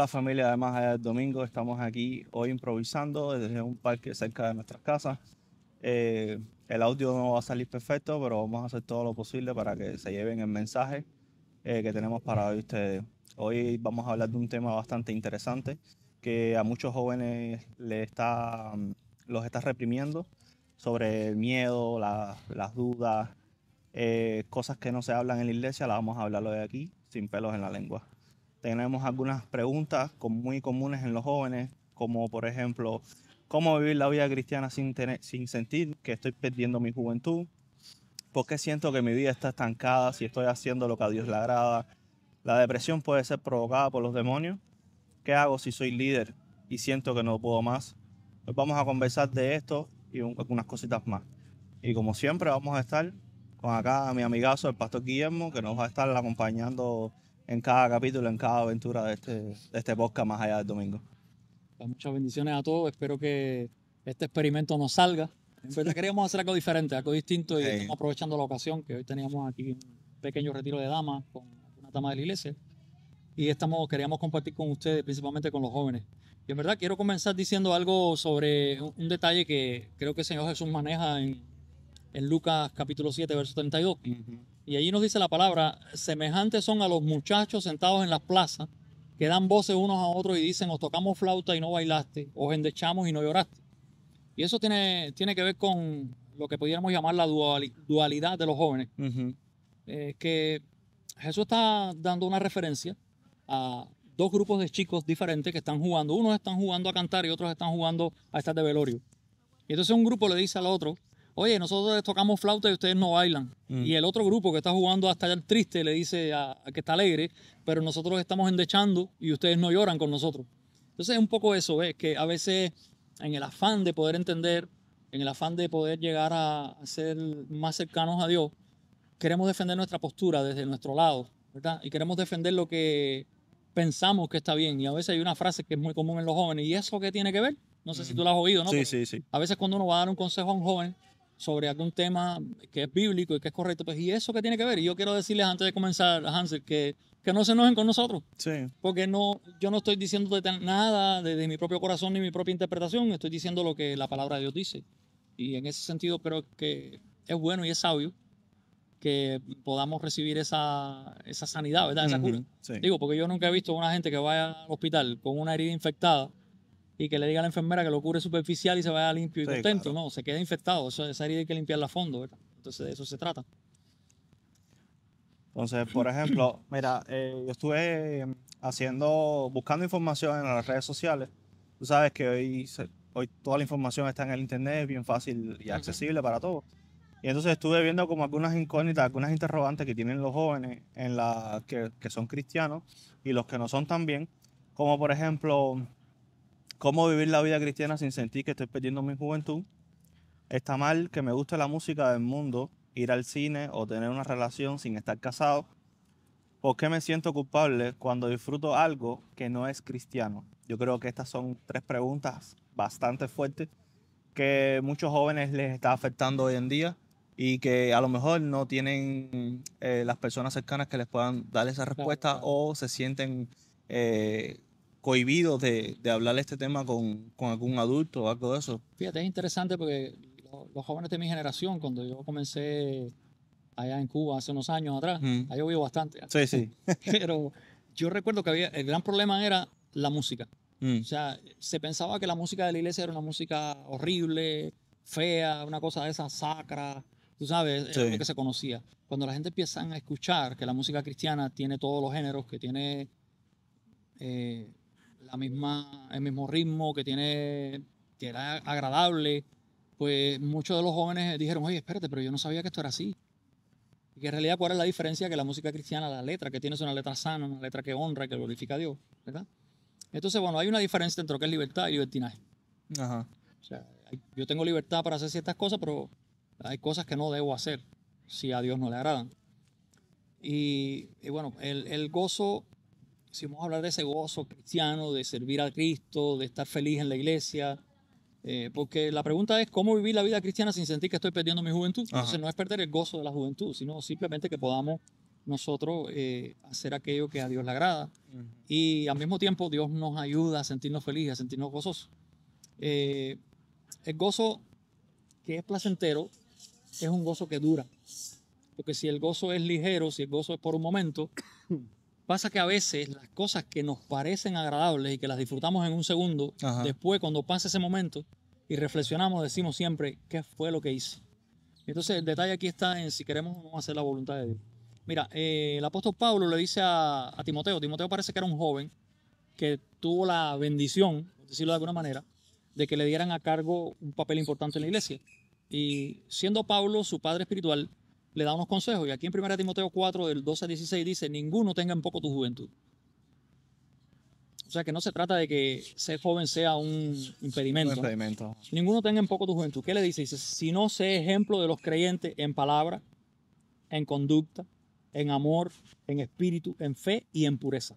Hola familia de Más Allá del Domingo, estamos aquí hoy improvisando desde un parque cerca de nuestras casas. El audio no va a salir perfecto, pero vamos a hacer todo lo posible para que se lleven el mensaje que tenemos para hoy ustedes. Hoy vamos a hablar de un tema bastante interesante que a muchos jóvenes los está reprimiendo sobre el miedo, las dudas, cosas que no se hablan en la iglesia, las vamos a hablar hoy aquí sin pelos en la lengua. Tenemos algunas preguntas muy comunes en los jóvenes, como por ejemplo, ¿cómo vivir la vida cristiana sin sentir que estoy perdiendo mi juventud? ¿Por qué siento que mi vida está estancada si estoy haciendo lo que a Dios le agrada? ¿La depresión puede ser provocada por los demonios? ¿Qué hago si soy líder y siento que no puedo más? Pues vamos a conversar de esto y algunas cositas más. Y como siempre vamos a estar con acá a mi amigazo, el pastor Guillermo, que nos va a estar acompañando en cada capítulo, en cada aventura de este podcast Más Allá del Domingo. Pues muchas bendiciones a todos. Espero que este experimento nos salga. En verdad queríamos hacer algo diferente, algo distinto, y estamos aprovechando la ocasión que hoy teníamos aquí un pequeño retiro de damas con una dama de la iglesia y queríamos compartir con ustedes, principalmente con los jóvenes. Y en verdad quiero comenzar diciendo algo sobre un detalle que creo que el Señor Jesús maneja en Lucas capítulo 7, verso 32. Y allí nos dice la palabra: semejantes son a los muchachos sentados en las plazas, que dan voces unos a otros y dicen, os tocamos flauta y no bailaste, os endechamos y no lloraste. Y eso tiene que ver con lo que pudiéramos llamar la dualidad de los jóvenes. Que Jesús está dando una referencia a dos grupos de chicos diferentes que están jugando. Unos están jugando a cantar y otros están jugando a estar de velorio. Y entonces un grupo le dice al otro, oye, nosotros les tocamos flauta y ustedes no bailan. Y el otro grupo que está jugando a estar triste le dice a que está alegre, pero nosotros estamos endechando y ustedes no lloran con nosotros. Entonces es un poco eso, ¿ves? Que a veces en el afán de poder entender, en el afán de poder llegar a ser más cercanos a Dios, queremos defender nuestra postura desde nuestro lado, ¿verdad? Y queremos defender lo que pensamos que está bien. Y a veces hay una frase que es muy común en los jóvenes, ¿y eso qué tiene que ver? No sé si tú la has oído, ¿no? Sí, sí. A veces cuando uno va a dar un consejo a un joven sobre algún tema que es bíblico y que es correcto, pues ¿y eso qué tiene que ver? Y yo quiero decirles antes de comenzar, Hansel, que no se enojen con nosotros. Sí. Porque yo no estoy diciendo nada de mi propio corazón ni mi propia interpretación, estoy diciendo lo que la palabra de Dios dice. Y en ese sentido creo que es bueno y es sabio que podamos recibir esa sanidad, ¿verdad? Esa cura. Sí. Digo, porque yo nunca he visto a una gente que vaya al hospital con una herida infectada y que le diga a la enfermera que lo cure superficial y se vaya limpio y contento. Claro. No, se queda infectado. Esa herida hay que limpiarla a fondo, ¿verdad? Entonces de eso se trata. Entonces, por ejemplo, mira, yo estuve buscando información en las redes sociales. Tú sabes que hoy toda la información está en el internet, bien fácil y accesible para todos. Y entonces estuve viendo como algunas incógnitas, algunas interrogantes que tienen los jóvenes que son cristianos y los que no son también. Como por ejemplo, ¿cómo vivir la vida cristiana sin sentir que estoy perdiendo mi juventud? ¿Está mal que me guste la música del mundo, ir al cine o tener una relación sin estar casado? ¿Por qué me siento culpable cuando disfruto algo que no es cristiano? Yo creo que estas son tres preguntas bastante fuertes que muchos jóvenes les está afectando hoy en día y que a lo mejor no tienen las personas cercanas que les puedan dar esa respuesta, claro. O se sienten cohibidos de hablar este tema con algún adulto o algo de eso. Fíjate, es interesante porque los jóvenes de mi generación, cuando yo comencé allá en Cuba hace unos años atrás, ha llovido bastante. Sí. Pero yo recuerdo que el gran problema era la música. O sea, se pensaba que la música de la iglesia era una música horrible, fea, una cosa de esa sacra, tú sabes, era lo que se conocía. Cuando la gente empieza a escuchar que la música cristiana tiene todos los géneros, que tiene el mismo ritmo, que era agradable, pues muchos de los jóvenes dijeron, oye, espérate, pero yo no sabía que esto era así. Y que en realidad, ¿cuál es la diferencia? Que la música cristiana, la letra que tiene es una letra sana, una letra que honra, que glorifica a Dios, ¿verdad? Entonces, bueno, hay una diferencia entre lo que es libertad y libertinaje. Ajá. O sea, yo tengo libertad para hacer ciertas cosas, pero hay cosas que no debo hacer si a Dios no le agradan. Y bueno, el gozo, si vamos a hablar de ese gozo cristiano, de servir a Cristo, de estar feliz en la iglesia, porque la pregunta es cómo vivir la vida cristiana sin sentir que estoy perdiendo mi juventud. Entonces no es perder el gozo de la juventud, sino simplemente que podamos nosotros hacer aquello que a Dios le agrada. Y al mismo tiempo Dios nos ayuda a sentirnos felices, a sentirnos gozosos. El gozo que es placentero es un gozo que dura. Porque si el gozo es ligero, si el gozo es por un momento, pasa que a veces las cosas que nos parecen agradables y que las disfrutamos en un segundo, Ajá. después cuando pasa ese momento y reflexionamos, decimos siempre, ¿qué fue lo que hice? Entonces el detalle aquí está en si queremos o no hacer la voluntad de Dios. Mira, el apóstol Pablo le dice a Timoteo, Timoteo parece que era un joven que tuvo la bendición, por decirlo de alguna manera, de que le dieran a cargo un papel importante en la iglesia. Y siendo Pablo su padre espiritual, le da unos consejos. Y aquí en 1 Timoteo 4, del 12 al 16, dice, ninguno tenga en poco tu juventud. O sea, que no se trata de que ser joven sea un impedimento. Un impedimento. Ninguno tenga en poco tu juventud. ¿Qué le dice? Dice, si no sé ejemplo de los creyentes en palabra, en conducta, en amor, en espíritu, en fe y en pureza.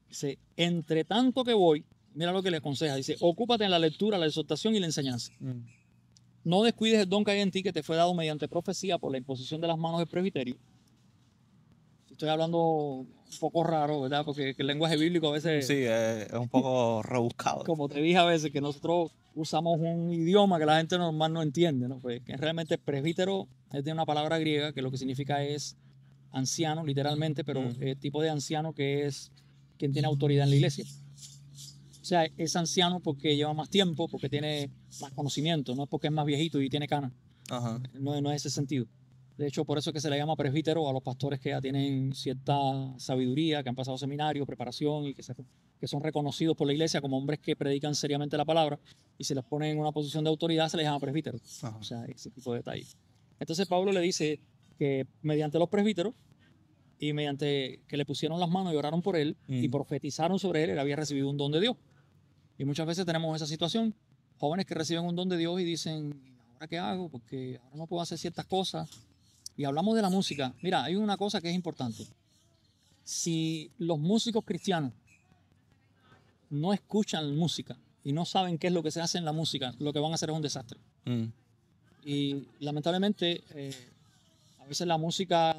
Dice, entre tanto que voy, mira lo que le aconseja, dice, ocúpate en la lectura, la exhortación y la enseñanza. No descuides el don que hay en ti, que te fue dado mediante profecía por la imposición de las manos del presbiterio. Estoy hablando un poco raro, ¿verdad? Porque el lenguaje bíblico a veces... Sí, es un poco rebuscado. Como te dije a veces, que nosotros usamos un idioma que la gente normal no entiende, ¿no? Pues que realmente presbítero es de una palabra griega que lo que significa es anciano, literalmente, pero el tipo de anciano que es quien tiene autoridad en la iglesia. O sea, es anciano porque lleva más tiempo, porque tiene más conocimiento, no es porque es más viejito y tiene canas. Ajá. No es ese sentido. De hecho, por eso es que se le llama presbítero a los pastores que ya tienen cierta sabiduría, que han pasado seminario, preparación y que son reconocidos por la iglesia como hombres que predican seriamente la palabra, y se les pone en una posición de autoridad, se les llama presbítero. Ajá. O sea, ese tipo de detalles. Entonces Pablo le dice que mediante los presbíteros y mediante que le pusieron las manos y oraron por él y profetizaron sobre él había recibido un don de Dios. Y muchas veces tenemos esa situación, jóvenes que reciben un don de Dios y dicen, ¿ahora qué hago? Porque ahora no puedo hacer ciertas cosas. Y hablamos de la música. Mira, hay una cosa que es importante. Si los músicos cristianos no escuchan música y no saben qué es lo que se hace en la música, lo que van a hacer es un desastre. Y lamentablemente, a veces la música,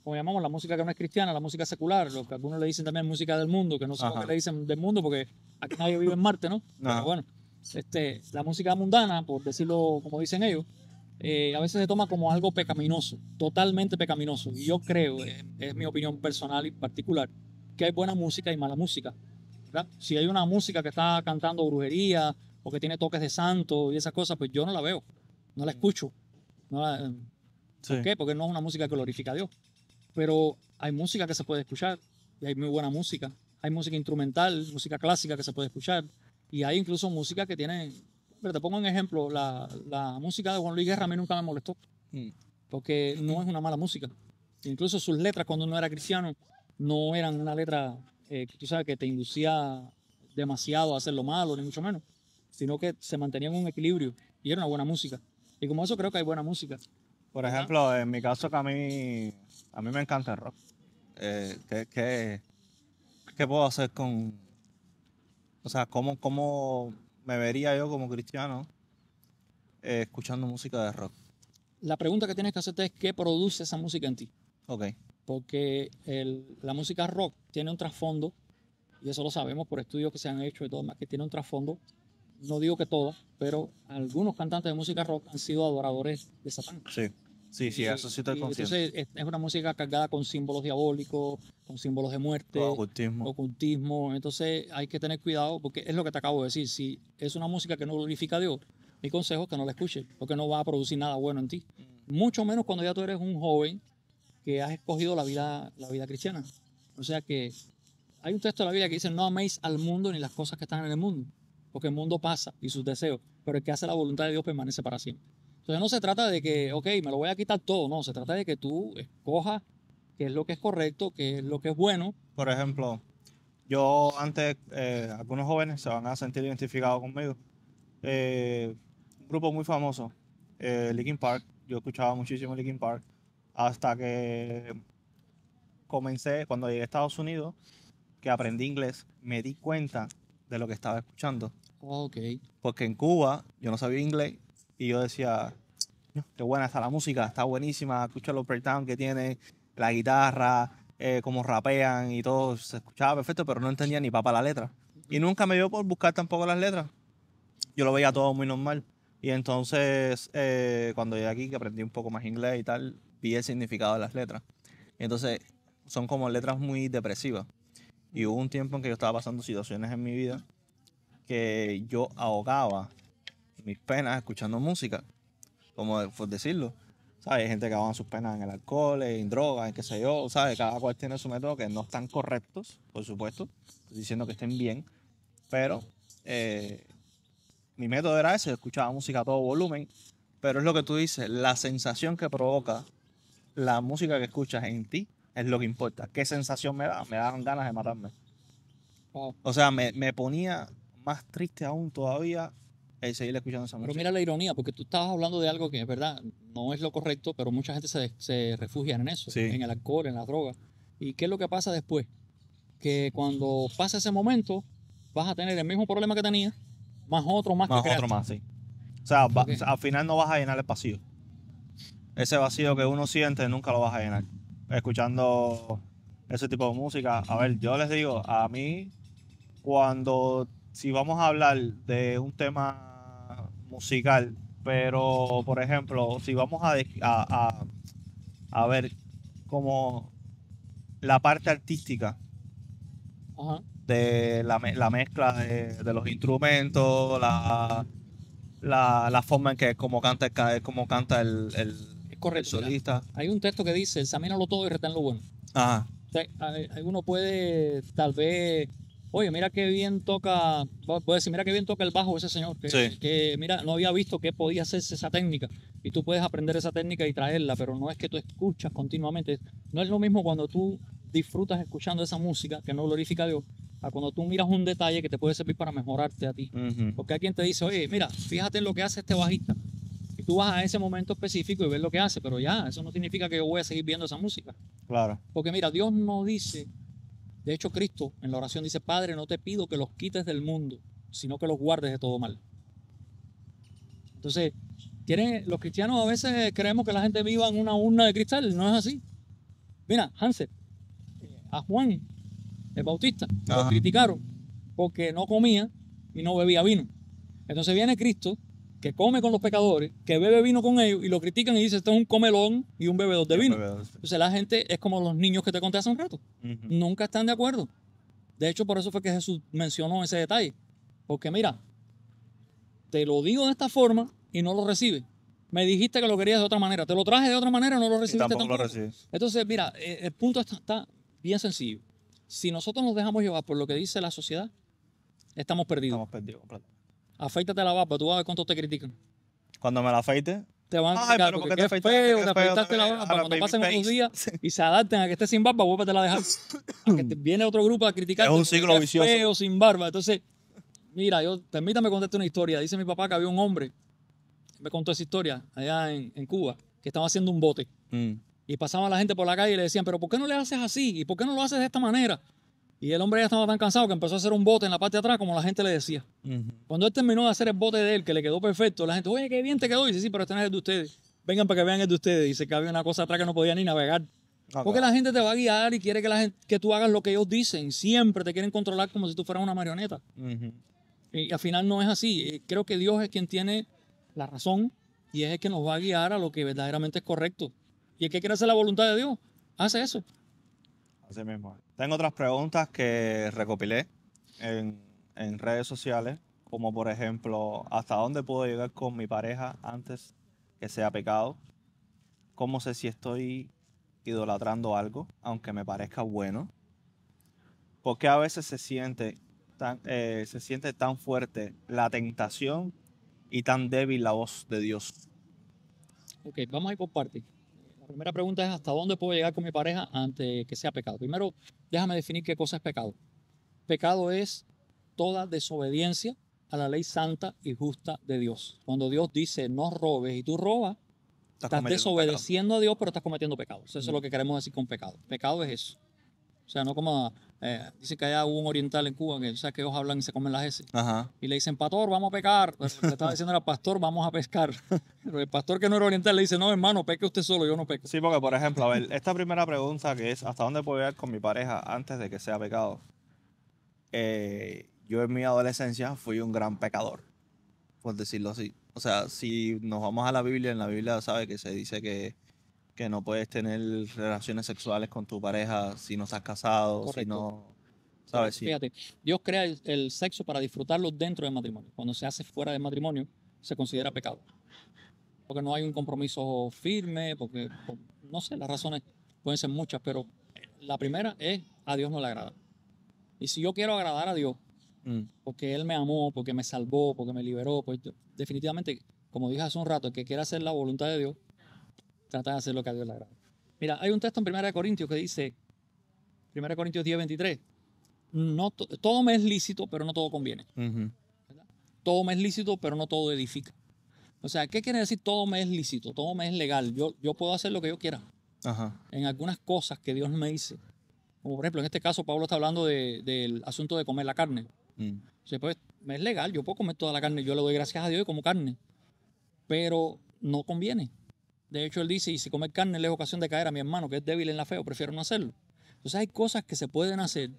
como llamamos, la música que no es cristiana, la música secular, lo que algunos le dicen también música del mundo, que no sé por qué le dicen del mundo, porque aquí nadie vive en Marte, ¿no? Pero bueno, la música mundana, por decirlo como dicen ellos, a veces se toma como algo pecaminoso, totalmente pecaminoso. Y yo creo, es mi opinión personal y particular, que hay buena música y mala música, ¿verdad? Si hay una música que está cantando brujería o que tiene toques de santo y esas cosas, pues yo no la veo, no la escucho. ¿Por qué? Porque no es una música que glorifica a Dios. Pero hay música que se puede escuchar y hay muy buena música. Hay música instrumental, música clásica que se puede escuchar, y hay incluso música que tiene... Pero te pongo un ejemplo, la música de Juan Luis Guerra a mí nunca me molestó, porque no es una mala música. Incluso sus letras cuando uno era cristiano no eran una letra, tú sabes, que te inducía demasiado a hacer lo malo, ni mucho menos, sino que se mantenía en un equilibrio y era una buena música. Y como eso creo que hay buena música. Por ejemplo, en mi caso que a mí me encanta el rock. ¿Qué puedo hacer con... O sea, ¿cómo me vería yo como cristiano escuchando música de rock? La pregunta que tienes que hacerte es ¿qué produce esa música en ti? Ok. Porque la música rock tiene un trasfondo, y eso lo sabemos por estudios que se han hecho y todo más, que tiene un trasfondo. No digo que todas, pero algunos cantantes de música rock han sido adoradores de Satán. Sí, eso sí estoy consciente. Entonces es una música cargada con símbolos diabólicos, con símbolos de muerte, ocultismo. Entonces hay que tener cuidado porque es lo que te acabo de decir. Si es una música que no glorifica a Dios, mi consejo es que no la escuches porque no va a producir nada bueno en ti. Mucho menos cuando ya tú eres un joven que has escogido la vida cristiana. O sea que hay un texto de la Biblia que dice no améis al mundo ni las cosas que están en el mundo, porque el mundo pasa y sus deseos, pero el que hace la voluntad de Dios permanece para siempre. Entonces no se trata de que, ok, me lo voy a quitar todo, no, se trata de que tú escojas qué es lo que es correcto, qué es lo que es bueno. Por ejemplo, yo antes, algunos jóvenes se van a sentir identificados conmigo. Un grupo muy famoso, Linkin Park, yo escuchaba muchísimo Linkin Park, hasta que comencé, cuando llegué a Estados Unidos, que aprendí inglés, me di cuenta de lo que estaba escuchando. Okay. Porque en Cuba yo no sabía inglés y yo decía, qué buena está la música, está buenísima, escucha los breakdowns que tiene, la guitarra, cómo rapean y todo, se escuchaba perfecto, pero no entendía ni papa la letra. Y nunca me dio por buscar tampoco las letras. Yo lo veía todo muy normal. Y entonces, cuando llegué aquí, que aprendí un poco más inglés y tal, vi el significado de las letras. Y entonces, son como letras muy depresivas. Y hubo un tiempo en que yo estaba pasando situaciones en mi vida que yo ahogaba mis penas escuchando música, como por decirlo. ¿Sabes? Hay gente que ahoga sus penas en el alcohol, en drogas, en qué sé yo, ¿sabes? Cada cual tiene su método, que no están correctos, por supuesto. Estoy diciendo que estén bien, pero mi método era ese, yo escuchaba música a todo volumen, pero es lo que tú dices, la sensación que provoca la música que escuchas en ti es lo que importa. ¿Qué sensación me da? Me daban ganas de matarme. Wow. O sea, me ponía más triste aún todavía el seguir escuchando esa Pero música. mira la ironía, porque tú estabas hablando de algo que es verdad, no es lo correcto, pero mucha gente se refugia en eso, Sí. en el alcohol, en la droga. ¿Y qué es lo que pasa después? Que cuando pasa ese momento, vas a tener el mismo problema que tenías, más otro más que Más creaste. otro más, sí. O sea, Ok. al final no vas a llenar el vacío. Ese vacío que uno siente nunca lo vas a llenar. Escuchando ese tipo de música. A ver, yo les digo, a mí, si vamos a hablar de un tema musical, pero por ejemplo, si vamos a ver como la parte artística Ajá. de la mezcla de los instrumentos, la forma en que como canta como canta Es el correcto. Mira, solista. hay un texto que dice, examínalo todo y retén lo bueno. Ajá. O sea, uno puede tal vez, oye, mira qué bien toca, puede decir, mira qué bien toca el bajo ese señor, Sí. que mira, no había visto que podía hacerse esa técnica y tú puedes aprender esa técnica y traerla, pero no es que tú escuchas continuamente, no es lo mismo cuando tú disfrutas escuchando esa música que no glorifica a Dios, a cuando tú miras un detalle que te puede servir para mejorarte a ti. Ujú. Porque hay quien te dice, oye, mira, fíjate en lo que hace este bajista. Y tú vas a ese momento específico y ves lo que hace, pero ya, eso no significa que yo voy a seguir viendo esa música. Claro. Porque mira, Dios no dice, de hecho Cristo en la oración dice, Padre, no te pido que los quites del mundo, sino que los guardes de todo mal. Entonces, los cristianos a veces creemos que la gente viva en una urna de cristal, no es así. Mira, Hansel, a Juan, el Bautista, lo Ajá. criticaron porque no comía y no bebía vino. Entonces viene Cristo, que come con los pecadores, que bebe vino con ellos, y lo critican y dice, este es un comelón y un bebedor de vino. Entonces la gente es como los niños que te conté hace un rato. Ujú. Nunca están de acuerdo. De hecho, por eso fue que Jesús mencionó ese detalle. Porque mira, te lo digo de esta forma y no lo recibes. Me dijiste que lo querías de otra manera. Te lo traje de otra manera y no lo Y recibiste tampoco lo tampoco. recibes. Entonces, mira, el punto está bien sencillo. Si nosotros nos dejamos llevar por lo que dice la sociedad, estamos perdidos. Estamos perdidos completamente. Afeítate la barba, tú vas a ver cuánto te critican. Cuando me la afeite, Te van a ay, criticar pero ¿por porque qué te qué afeitaste? feo, Qué te feo, afeitaste la te- barba. ahora Cuando baby pasen unos face. días y se adapten a que estés sin barba, vuélvete a dejar. A que viene otro grupo a criticarte. Es un porque ciclo qué vicioso. feo sin barba. Entonces, mira, permítame contarte una historia. Dice mi papá que había un hombre, me contó esa historia allá en Cuba, que estaba haciendo un bote. Mm. Y pasaba la gente por la calle y le decían, pero ¿por qué no le haces así? ¿Y por qué no lo haces de esta manera? Y el hombre ya estaba tan cansado que empezó a hacer un bote en la parte de atrás como la gente le decía. Ujú. Cuando él terminó de hacer el bote de él, que le quedó perfecto, la gente, oye, qué bien te quedó. Y dice, sí, pero este no es el de ustedes. Vengan para que vean el de ustedes. Dice que había una cosa atrás que no podía ni navegar. No, Porque claro. la gente te va a guiar y quiere que tú hagas lo que ellos dicen. Siempre te quieren controlar como si tú fueras una marioneta. Ujú. Y al final no es así. Creo que Dios es quien tiene la razón y es el que nos va a guiar a lo que verdaderamente es correcto. Y el que quiere hacer la voluntad de Dios, hace eso. Así mismo. Tengo otras preguntas que recopilé en redes sociales, como por ejemplo, ¿hasta dónde puedo llegar con mi pareja antes que sea pecado? ¿Cómo sé si estoy idolatrando algo, aunque me parezca bueno? ¿Por qué a veces se siente tan fuerte la tentación y tan débil la voz de Dios? Ok, vamos a ir por partes. La primera pregunta es, ¿hasta dónde puedo llegar con mi pareja antes que sea pecado? Primero, déjame definir qué cosa es pecado. Pecado es toda desobediencia a la ley santa y justa de Dios. Cuando Dios dice no robes y tú robas, estás cometiendo un pecado. desobedeciendo a Dios, pero estás cometiendo pecado. Eso es lo que queremos decir con pecado. Pecado es eso. O sea, no como, dice que allá hubo un oriental en Cuba que, o sea, que ellos hablan y se comen las heces. Ajá. Y le dicen, pastor, vamos a pecar. Pero le estaba diciendo al pastor, vamos a pescar. Pero el pastor que no era oriental le dice, no, hermano, peque usted solo, yo no peco. Sí, porque por ejemplo, a ver, esta primera pregunta que es ¿hasta dónde puedo llegar con mi pareja antes de que sea pecado? Yo en mi adolescencia fui un gran pecador, por decirlo así. O sea, si nos vamos a la Biblia, en la Biblia sabe que se dice que no puedes tener relaciones sexuales con tu pareja si no estás casado, si Correcto. no, ¿sabes? Sí. Fíjate, Dios crea el sexo para disfrutarlo dentro del matrimonio. Cuando se hace fuera del matrimonio, se considera pecado. Porque no hay un compromiso firme, porque, no sé, las razones pueden ser muchas, pero la primera es a Dios no le agrada. Y si yo quiero agradar a Dios, porque Él me amó, porque me salvó, porque me liberó, pues definitivamente, como dije hace un rato, el que quiera hacer la voluntad de Dios, trata de hacer lo que a Dios le agrada. Mira, hay un texto en 1 Corintios que dice, 1 Corintios 10:23, no todo me es lícito, pero no todo conviene. Ujú. Todo me es lícito, pero no todo edifica. O sea, ¿qué quiere decir todo me es lícito? Todo me es legal. Yo puedo hacer lo que yo quiera. Ajá. En algunas cosas que Dios me dice. Como por ejemplo, en este caso, Pablo está hablando del asunto de comer la carne. O sea, pues, me es legal, yo puedo comer toda la carne. Yo le doy gracias a Dios y como carne. Pero no conviene. De hecho, él dice, y si comer carne le es ocasión de caer a mi hermano, que es débil en la fe, o prefiero no hacerlo. Entonces hay cosas que se pueden hacer,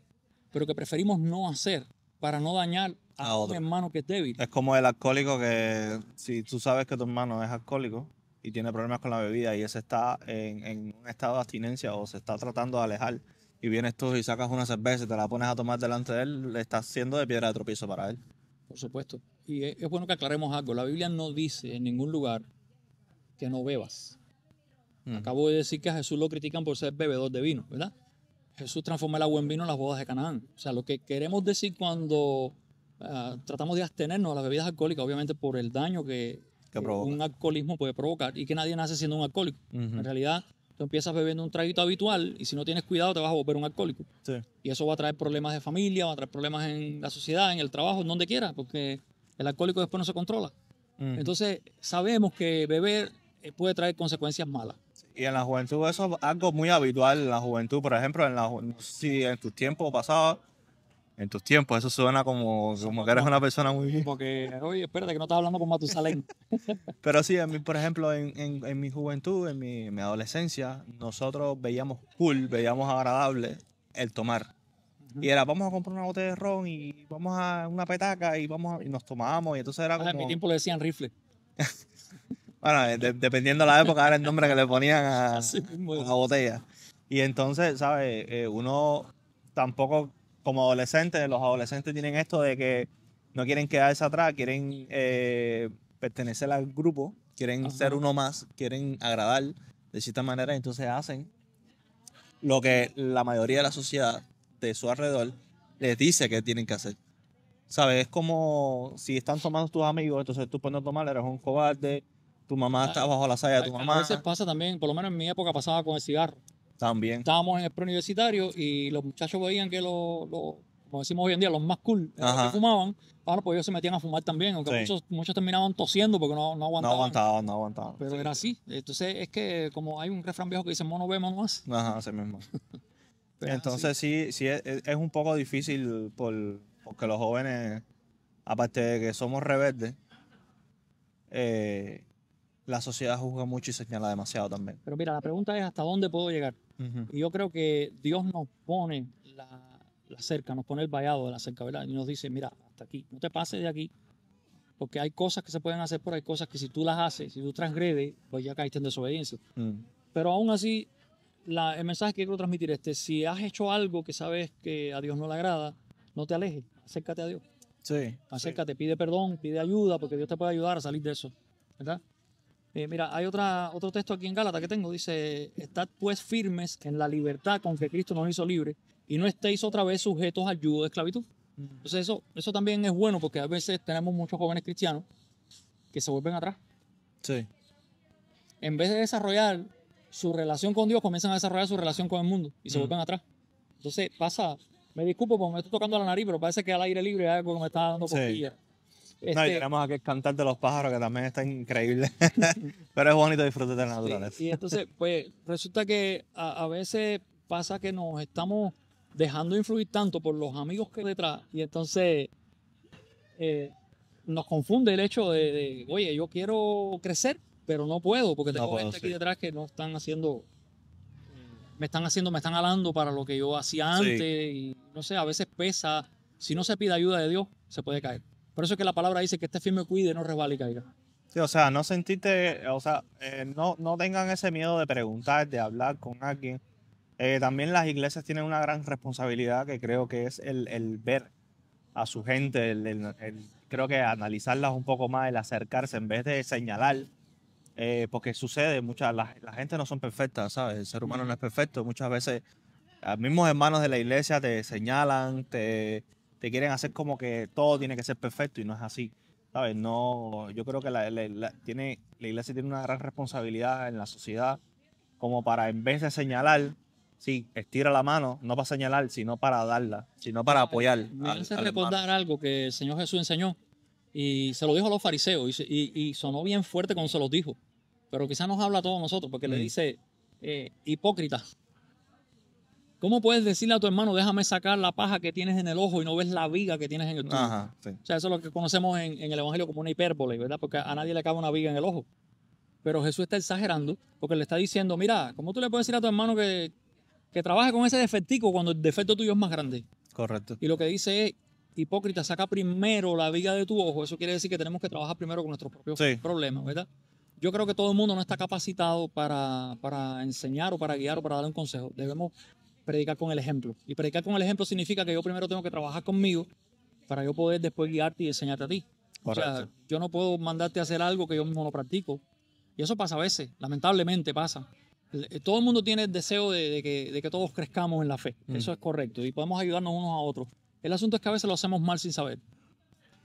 pero que preferimos no hacer para no dañar a un otro. hermano que es débil. Es como el alcohólico que si tú sabes que tu hermano es alcohólico y tiene problemas con la bebida y ese está en un estado de abstinencia o se está tratando de alejar y vienes tú y sacas una cerveza y te la pones a tomar delante de él, le estás haciendo de piedra de tropiezo para él. Por supuesto. Y es bueno que aclaremos algo. La Biblia no dice en ningún lugar que no bebas. Acabo de decir que a Jesús lo critican por ser bebedor de vino, ¿verdad? Jesús transformó el agua en vino en las bodas de Canaán. O sea, lo que queremos decir cuando tratamos de abstenernos a las bebidas alcohólicas, obviamente por el daño que un alcoholismo puede provocar y que nadie nace siendo un alcohólico. En realidad, tú empiezas bebiendo un traguito habitual y si no tienes cuidado te vas a volver un alcohólico. Sí. Y eso va a traer problemas de familia, va a traer problemas en la sociedad, en el trabajo, en donde quiera, porque el alcohólico después no se controla. Entonces, sabemos que beber puede traer consecuencias malas. Y en la juventud eso es algo muy habitual en la juventud. Por ejemplo, si en tus tiempos pasados, en tus tiempos, eso suena como que eres una persona muy... Porque, oye, espérate que no estás hablando con Matusalén. Pero sí, por ejemplo, en mi juventud, en mi adolescencia, nosotros veíamos cool, veíamos agradable el tomar. Y era, vamos a comprar una botella de ron y vamos a una petaca y nos tomábamos. Y entonces era como... En mi tiempo le decían rifle. Bueno, dependiendo de la época era el nombre que le ponían a la botella. Y entonces, ¿sabes? Uno tampoco, como adolescente, los adolescentes tienen esto de que no quieren quedarse atrás, quieren pertenecer al grupo, quieren ser uno más, quieren agradar de cierta manera, entonces hacen lo que la mayoría de la sociedad de su alrededor les dice que tienen que hacer. ¿Sabes? Es como si están tomando tus amigos, entonces tú por no tomar eres un cobarde, tu mamá está bajo la saya de tu mamá. A veces pasa también, por lo menos en mi época pasaba con el cigarro. También. Estábamos en el preuniversitario y los muchachos veían que como decimos hoy en día, los más cool, los que fumaban, ahora pues ellos se metían a fumar también, aunque muchos terminaban tosiendo porque no aguantaban. No aguantaban. Pero era así. Entonces es que como hay un refrán viejo que dice, mono ve, mono hace. Ajá, así mismo. Entonces sí es un poco difícil porque los jóvenes, aparte de que somos rebeldes, la sociedad juzga mucho y señala demasiado también. Pero mira, la pregunta es ¿hasta dónde puedo llegar? Y yo creo que Dios nos pone la cerca, nos pone el vallado de la cerca, ¿verdad? Y nos dice, mira, hasta aquí, no te pases de aquí, porque hay cosas que se pueden hacer, pero hay cosas que si tú las haces, si tú transgredes, pues ya caíste en desobediencia. Pero aún así, el mensaje que quiero transmitir es si has hecho algo que sabes que a Dios no le agrada, no te alejes, acércate a Dios. Sí. Acércate, pide perdón, pide ayuda, porque Dios te puede ayudar a salir de eso, ¿verdad? Mira, hay otro texto aquí en Gálatas que tengo, dice, estad pues firmes en la libertad con que Cristo nos hizo libres y no estéis otra vez sujetos al yugo de esclavitud. Entonces eso también es bueno porque a veces tenemos muchos jóvenes cristianos que se vuelven atrás. Sí. En vez de desarrollar su relación con Dios, comienzan a desarrollar su relación con el mundo y se vuelven atrás. Entonces me disculpo porque me estoy tocando la nariz, pero parece que al aire libre hay algo que me está dando cosquillas. No, y tenemos aquí el cantar de los pájaros que también está increíble. Pero es bonito disfrutar de la naturaleza. Sí, y entonces, pues resulta que a veces pasa que nos estamos dejando influir tanto por los amigos que hay detrás, y entonces nos confunde el hecho oye, yo quiero crecer, pero no puedo, porque tengo gente aquí detrás que no están haciendo, me están alando para lo que yo hacía antes, y no sé, a veces pesa, si no se pide ayuda de Dios, se puede caer. Por eso es que la palabra dice que esté firme, cuide, no resbale y caiga. Sí, o sea, no sentirte, o sea, no tengan ese miedo de preguntar, de hablar con alguien. También las iglesias tienen una gran responsabilidad que creo que es el ver a su gente, creo que analizarlas un poco más, el acercarse en vez de señalar, porque sucede, la gente no son perfectas, ¿sabes? El ser humano no es perfecto. Muchas veces los mismos hermanos de la iglesia te señalan, te quieren hacer como que todo tiene que ser perfecto y no es así, ¿sabes? No, yo creo que la iglesia tiene una gran responsabilidad en la sociedad como para, en vez de señalar, sí, estira la mano, no para señalar, sino para darla, sino para apoyar. Me hace recordar algo que el Señor Jesús enseñó y se lo dijo a los fariseos y sonó bien fuerte cuando se los dijo, pero quizás nos habla a todos nosotros porque le dice, hipócrita, ¿cómo puedes decirle a tu hermano, déjame sacar la paja que tienes en el ojo y no ves la viga que tienes en el tuyo? Ajá, sí. O sea, eso es lo que conocemos en el Evangelio como una hipérbole, ¿verdad? Porque a nadie le cabe una viga en el ojo. Pero Jesús está exagerando porque le está diciendo, mira, ¿cómo tú le puedes decir a tu hermano que trabaje con ese defectico cuando el defecto tuyo es más grande? Correcto. Y lo que dice es, hipócrita, saca primero la viga de tu ojo. Eso quiere decir que tenemos que trabajar primero con nuestros propios problemas, ¿verdad? Yo creo que todo el mundo no está capacitado para enseñar o para guiar o para dar un consejo. Debemos predicar con el ejemplo. Y predicar con el ejemplo significa que yo primero tengo que trabajar conmigo para yo poder después guiarte y enseñarte a ti. Correcto. O sea, yo no puedo mandarte a hacer algo que yo mismo no practico. Y eso pasa a veces, lamentablemente pasa. Todo el mundo tiene el deseo de que todos crezcamos en la fe. Eso es correcto. Y podemos ayudarnos unos a otros. El asunto es que a veces lo hacemos mal sin saber.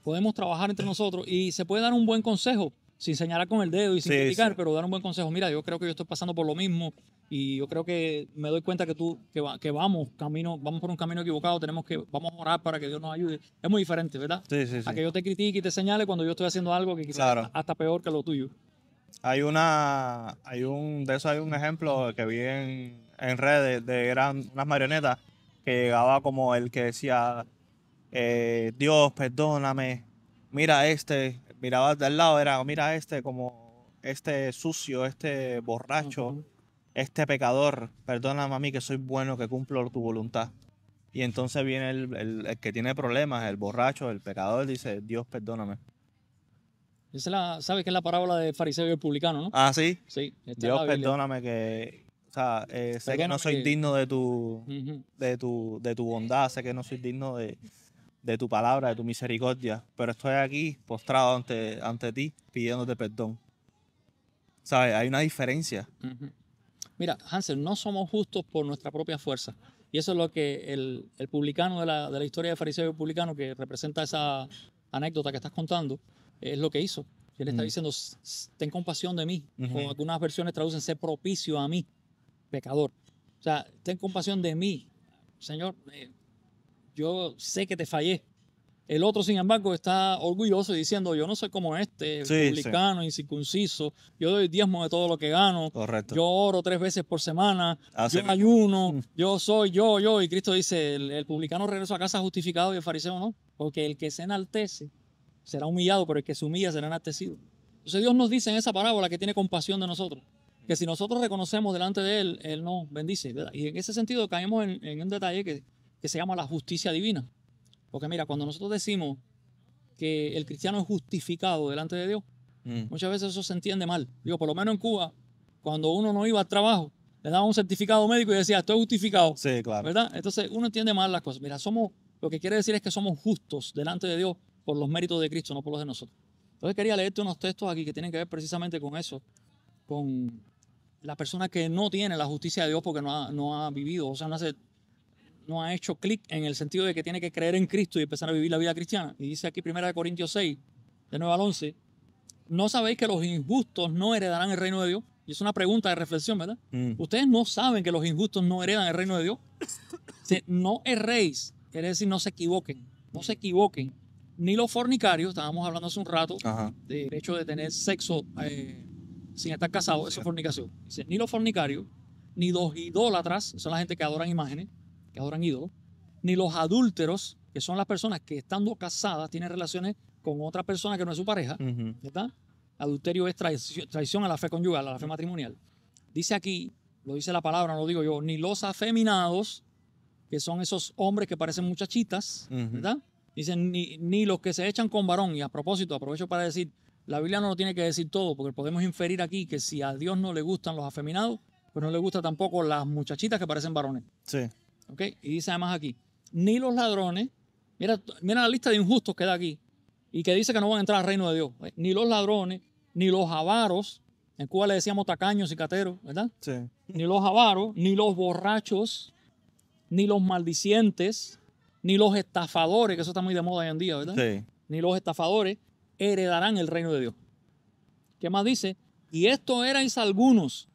Podemos trabajar entre nosotros y se puede dar un buen consejo, sin señalar con el dedo y sin criticar, pero dar un buen consejo. Mira, yo creo que yo estoy pasando por lo mismo y yo creo que me doy cuenta que vamos por un camino equivocado, vamos a orar para que Dios nos ayude. Es muy diferente, ¿verdad? Sí. A que yo te critique y te señale cuando yo estoy haciendo algo que quizás hasta peor que lo tuyo. Hay un ejemplo que vi en redes eran unas marionetas que llegaba como el que decía, Dios, perdóname, mira miraba de al lado, era, mira como este sucio, este borracho, este pecador, perdóname a mí que soy bueno, que cumplo tu voluntad. Y entonces viene el que tiene problemas, el borracho, el pecador, dice, Dios, perdóname. ¿Sabes qué es la parábola del fariseo y el publicano, no? Ah, sí. Sí. Dios, perdóname que, o sea, sé que no soy digno de tu bondad, sé que no soy digno de tu palabra, de tu misericordia, pero estoy aquí postrado ante ti pidiéndote perdón. ¿Sabes? Hay una diferencia. Mira, Hansel, no somos justos por nuestra propia fuerza. Y eso es lo que el publicano de la historia de fariseo y publicano, que representa esa anécdota que estás contando, es lo que hizo. Él está diciendo, ten compasión de mí. O algunas versiones traducen, sé propicio a mí, pecador. O sea, ten compasión de mí. Señor, yo sé que te fallé. El otro, sin embargo, está orgulloso diciendo, yo no soy como publicano, incircunciso, yo doy diezmo de todo lo que gano, yo oro 3 veces por semana, yo ayuno, yo soy yo. Y Cristo dice, el publicano regresó a casa justificado y el fariseo no, porque el que se enaltece será humillado, pero el que se humilla será enaltecido. Entonces Dios nos dice en esa parábola que tiene compasión de nosotros, que si nosotros reconocemos delante de Él, Él nos bendice, ¿verdad? Y en ese sentido caemos en un detalle que se llama la justicia divina. Porque mira, cuando nosotros decimos que el cristiano es justificado delante de Dios, muchas veces eso se entiende mal. Digo, por lo menos en Cuba, cuando uno no iba al trabajo, le daban un certificado médico y decía, estoy justificado. Sí, claro. ¿Verdad? Entonces uno entiende mal las cosas. Mira, lo que quiere decir es que somos justos delante de Dios por los méritos de Cristo, no por los de nosotros. Entonces quería leerte unos textos aquí que tienen que ver precisamente con eso, con la persona que no tiene la justicia de Dios porque no ha vivido, o sea, no ha hecho clic en el sentido de que tiene que creer en Cristo y empezar a vivir la vida cristiana. Y dice aquí 1 Corintios 6, de 9 al 11, ¿no sabéis que los injustos no heredarán el reino de Dios? Y es una pregunta de reflexión, ¿verdad? Ustedes no saben que los injustos no heredan el reino de Dios. No erréis, quiere decir no se equivoquen, Ni los fornicarios, estábamos hablando hace un rato, del hecho de tener sexo sin estar casado, eso es fornicación. Dice, ni los fornicarios, ni los idólatras, son la gente que adoran imágenes, que adoran ídolos, ni los adúlteros, que son las personas que estando casadas tienen relaciones con otra persona que no es su pareja, ¿verdad? Adulterio es traición a la fe conyugal, a la fe matrimonial. Dice aquí, lo dice la palabra, no lo digo yo, ni los afeminados, que son esos hombres que parecen muchachitas, ¿verdad? Dicen, ni los que se echan con varón. Y a propósito, aprovecho para decir, la Biblia no lo tiene que decir todo, porque podemos inferir aquí que si a Dios no le gustan los afeminados, pues no le gusta tampoco las muchachitas que parecen varones. Sí. ¿Ok? Y dice además aquí, ni los ladrones, mira la lista de injustos que da aquí, y que dice que no van a entrar al reino de Dios. Ni los ladrones, ni los avaros, en Cuba le decíamos tacaños y cateros, ¿verdad? Sí. Ni los avaros, ni los borrachos, ni los maldicientes, ni los estafadores, que eso está muy de moda hoy en día, ¿verdad? Sí. Ni los estafadores heredarán el reino de Dios. ¿Qué más dice? Y esto erais algunos,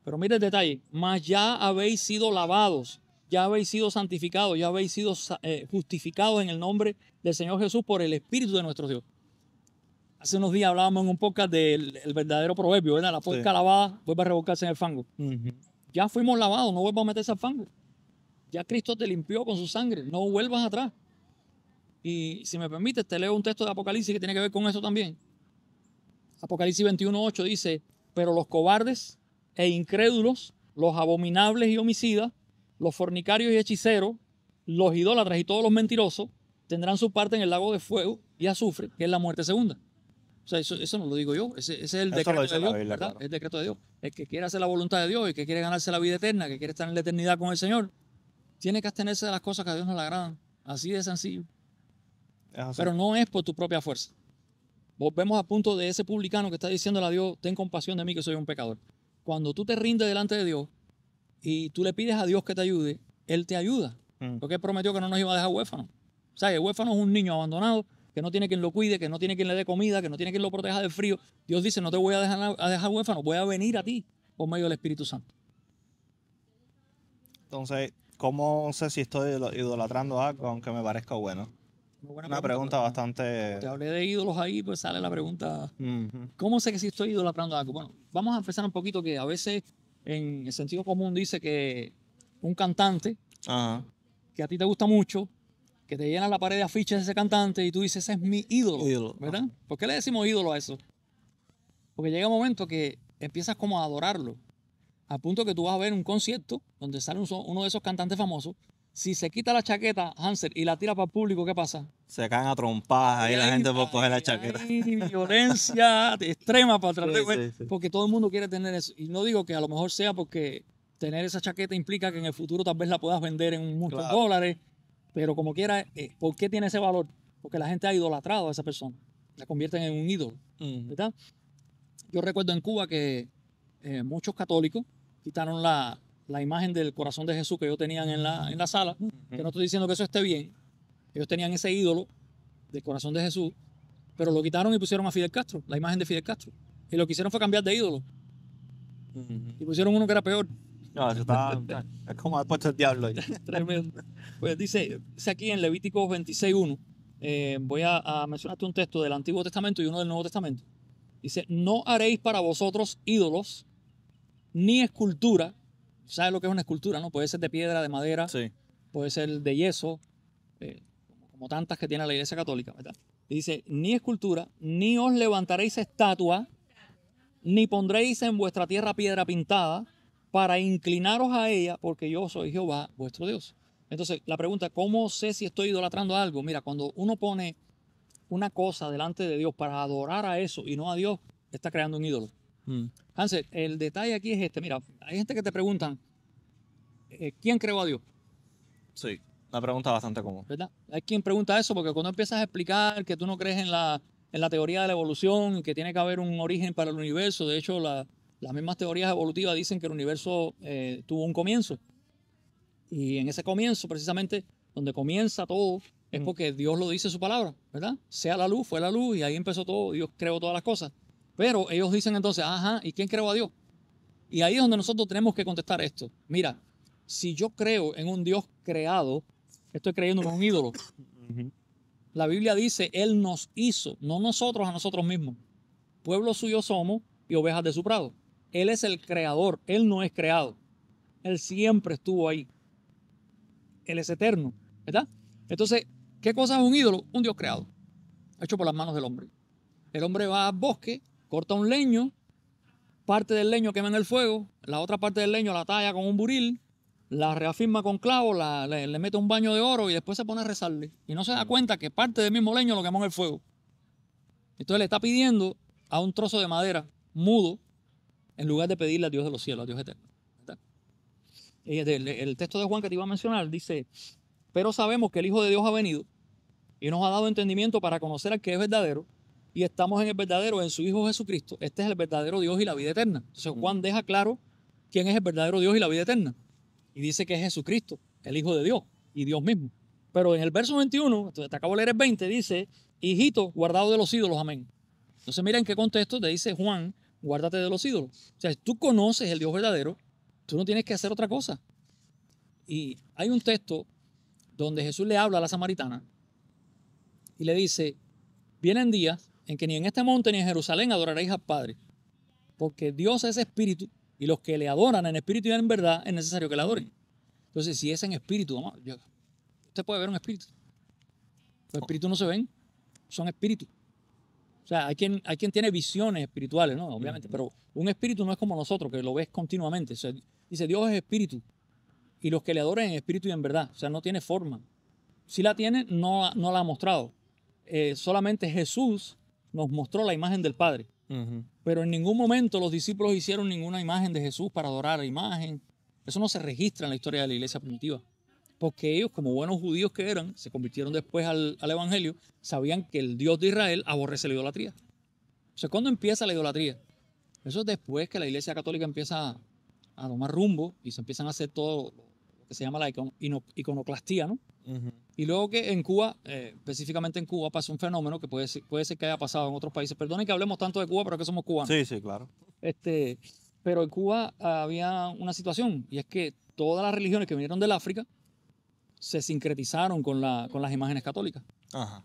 pero mire el detalle, mas ya habéis sido lavados, ya habéis sido santificados, ya habéis sido justificados en el nombre del Señor Jesús por el Espíritu de nuestro Dios. Hace unos días hablábamos en un podcast del verdadero proverbio, ¿verdad? La puerca lavada vuelve a revolcarse en el fango. Ya fuimos lavados, no vuelvas a meterse al fango. Ya Cristo te limpió con su sangre, no vuelvas atrás. Y si me permites, te leo un texto de Apocalipsis que tiene que ver con eso también. Apocalipsis 21:8 dice, pero los cobardes e incrédulos, los abominables y homicidas, los fornicarios y hechiceros, los idólatras y todos los mentirosos, tendrán su parte en el lago de fuego y azufre, que es la muerte segunda. O sea, eso no lo digo yo, ese es el decreto de Dios, Biblia, ¿verdad? Claro. El decreto de Dios. El que quiere hacer la voluntad de Dios, el que quiere ganarse la vida eterna, que quiere estar en la eternidad con el Señor, tiene que abstenerse de las cosas que a Dios no le agradan. Así de sencillo. Pero no es por tu propia fuerza. Volvemos al punto de ese publicano que está diciéndole a Dios, ten compasión de mí que soy un pecador. Cuando tú te rindes delante de Dios y tú le pides a Dios que te ayude, Él te ayuda. Porque Él prometió que no nos iba a dejar huérfanos. O sea, el huérfano es un niño abandonado, que no tiene quien lo cuide, que no tiene quien le dé comida, que no tiene quien lo proteja del frío. Dios dice, no te voy a dejar huérfano, voy a venir a ti por medio del Espíritu Santo. Entonces, ¿cómo sé si estoy idolatrando algo aunque me parezca bueno? Una pregunta bastante... Te hablé de ídolos ahí, pues sale la pregunta. ¿Cómo sé que si estoy idolatrando algo? Bueno, vamos a empezar un poquito que a veces en el sentido común dice que un cantante que a ti te gusta mucho, que te llena la pared de afiches de ese cantante y tú dices, ese es mi ídolo, ¿verdad? ¿Por qué le decimos ídolo a eso? Porque llega un momento que empiezas como a adorarlo, al punto que tú vas a ver un concierto donde sale uno de esos cantantes famosos. Si se quita la chaqueta, Hansel, y la tira para el público, ¿qué pasa? Se caen a trompadas ahí la gente por coger la chaqueta. Hay violencia extrema para tratar de... Porque todo el mundo quiere tener eso. Y no digo que a lo mejor sea porque tener esa chaqueta implica que en el futuro tal vez la puedas vender en muchos dólares. Pero como quiera, ¿por qué tiene ese valor? Porque la gente ha idolatrado a esa persona. La convierten en un ídolo, ¿verdad? Yo recuerdo en Cuba que muchos católicos quitaron la imagen del corazón de Jesús que ellos tenían en la sala, que no estoy diciendo que eso esté bien. Ellos tenían ese ídolo del corazón de Jesús, pero lo quitaron y pusieron a Fidel Castro, la imagen de Fidel Castro. Y lo que hicieron fue cambiar de ídolo. Y pusieron uno que era peor. No, eso está... es como ha puesto el diablo ahí. Tremendo. Pues dice aquí en Levítico 26:1, voy a mencionarte un texto del Antiguo Testamento y uno del Nuevo Testamento. Dice, no haréis para vosotros ídolos, ni escultura. ¿Sabes lo que es una escultura, no? Puede ser de piedra, de madera, puede ser de yeso, como tantas que tiene la Iglesia Católica, ¿verdad? Y dice, ni escultura, ni os levantaréis estatua, ni pondréis en vuestra tierra piedra pintada, para inclinaros a ella, porque yo soy Jehová, vuestro Dios. Entonces, la pregunta, ¿cómo sé si estoy idolatrando algo? Mira, cuando uno pone una cosa delante de Dios para adorar a eso y no a Dios, está creando un ídolo. Hansel, el detalle aquí es este. Mira, hay gente que te preguntan, ¿quién creó a Dios? Sí, una pregunta bastante común. ¿Verdad? Hay quien pregunta eso porque cuando empiezas a explicar que tú no crees en la teoría de la evolución, que tiene que haber un origen para el universo, de hecho las mismas teorías evolutivas dicen que el universo tuvo un comienzo. Y en ese comienzo, precisamente, donde comienza todo, es porque Dios lo dice en su palabra, ¿verdad? Sea la luz, fue la luz y ahí empezó todo, Dios creó todas las cosas. Pero ellos dicen entonces, ¿y quién creó a Dios? Y ahí es donde nosotros tenemos que contestar esto. Mira, si yo creo en un Dios creado, estoy creyendo en un ídolo. La Biblia dice, Él nos hizo, no nosotros a nosotros mismos. Pueblo suyo somos y ovejas de su prado. Él es el creador, Él no es creado. Él siempre estuvo ahí. Él es eterno. ¿verdad? Entonces, ¿qué cosa es un ídolo? Un Dios creado, hecho por las manos del hombre. El hombre va al bosque, corta un leño, parte del leño quema en el fuego, la otra parte del leño la talla con un buril, la reafirma con clavos, le mete un baño de oro y después se pone a rezarle. Y no se da cuenta que parte del mismo leño lo quemó en el fuego. Entonces le está pidiendo a un trozo de madera mudo en lugar de pedirle al Dios de los cielos, a Dios eterno. ¿Verdad? El texto de Juan que te iba a mencionar dice, pero sabemos que el Hijo de Dios ha venido y nos ha dado entendimiento para conocer al que es verdadero y estamos en el verdadero, en su Hijo Jesucristo. Este es el verdadero Dios y la vida eterna. Entonces Juan deja claro quién es el verdadero Dios y la vida eterna. Y dice que es Jesucristo, el Hijo de Dios y Dios mismo. Pero en el verso 21, te acabo de leer el 20, dice, hijito, guardado de los ídolos, amén. Entonces mira en qué contexto te dice Juan, guárdate de los ídolos. O sea, si tú conoces el Dios verdadero, tú no tienes que hacer otra cosa. Y hay un texto donde Jesús le habla a la samaritana y le dice, vienen días en que ni en este monte ni en Jerusalén adoraréis al Padre, porque Dios es espíritu y los que le adoran en espíritu y en verdad es necesario que le adoren. Entonces, si es en espíritu, usted puede ver un espíritu. Los espíritus no se ven, son espíritus. O sea, hay quien tiene visiones espirituales, ¿no? Obviamente, pero un espíritu no es como nosotros, que lo ves continuamente. O sea, dice, Dios es espíritu y los que le adoran en espíritu y en verdad. O sea, no tiene forma. Si la tiene, no la ha mostrado. Solamente Jesús nos mostró la imagen del Padre. Pero en ningún momento los discípulos hicieron ninguna imagen de Jesús para adorar la imagen. Eso no se registra en la historia de la iglesia primitiva. Porque ellos, como buenos judíos que eran, se convirtieron después al Evangelio, sabían que el Dios de Israel aborrece la idolatría. O sea, ¿cuándo empieza la idolatría? Eso es después que la iglesia católica empieza a tomar rumbo y se empiezan a hacer todo lo que se llama la iconoclastía, ¿no? Y luego que en Cuba, específicamente en Cuba, pasa un fenómeno que puede ser que haya pasado en otros países. Perdonen que hablemos tanto de Cuba, pero es que somos cubanos. Sí, sí, claro. Pero en Cuba había una situación, y es que todas las religiones que vinieron del África se sincretizaron con las imágenes católicas. Ajá.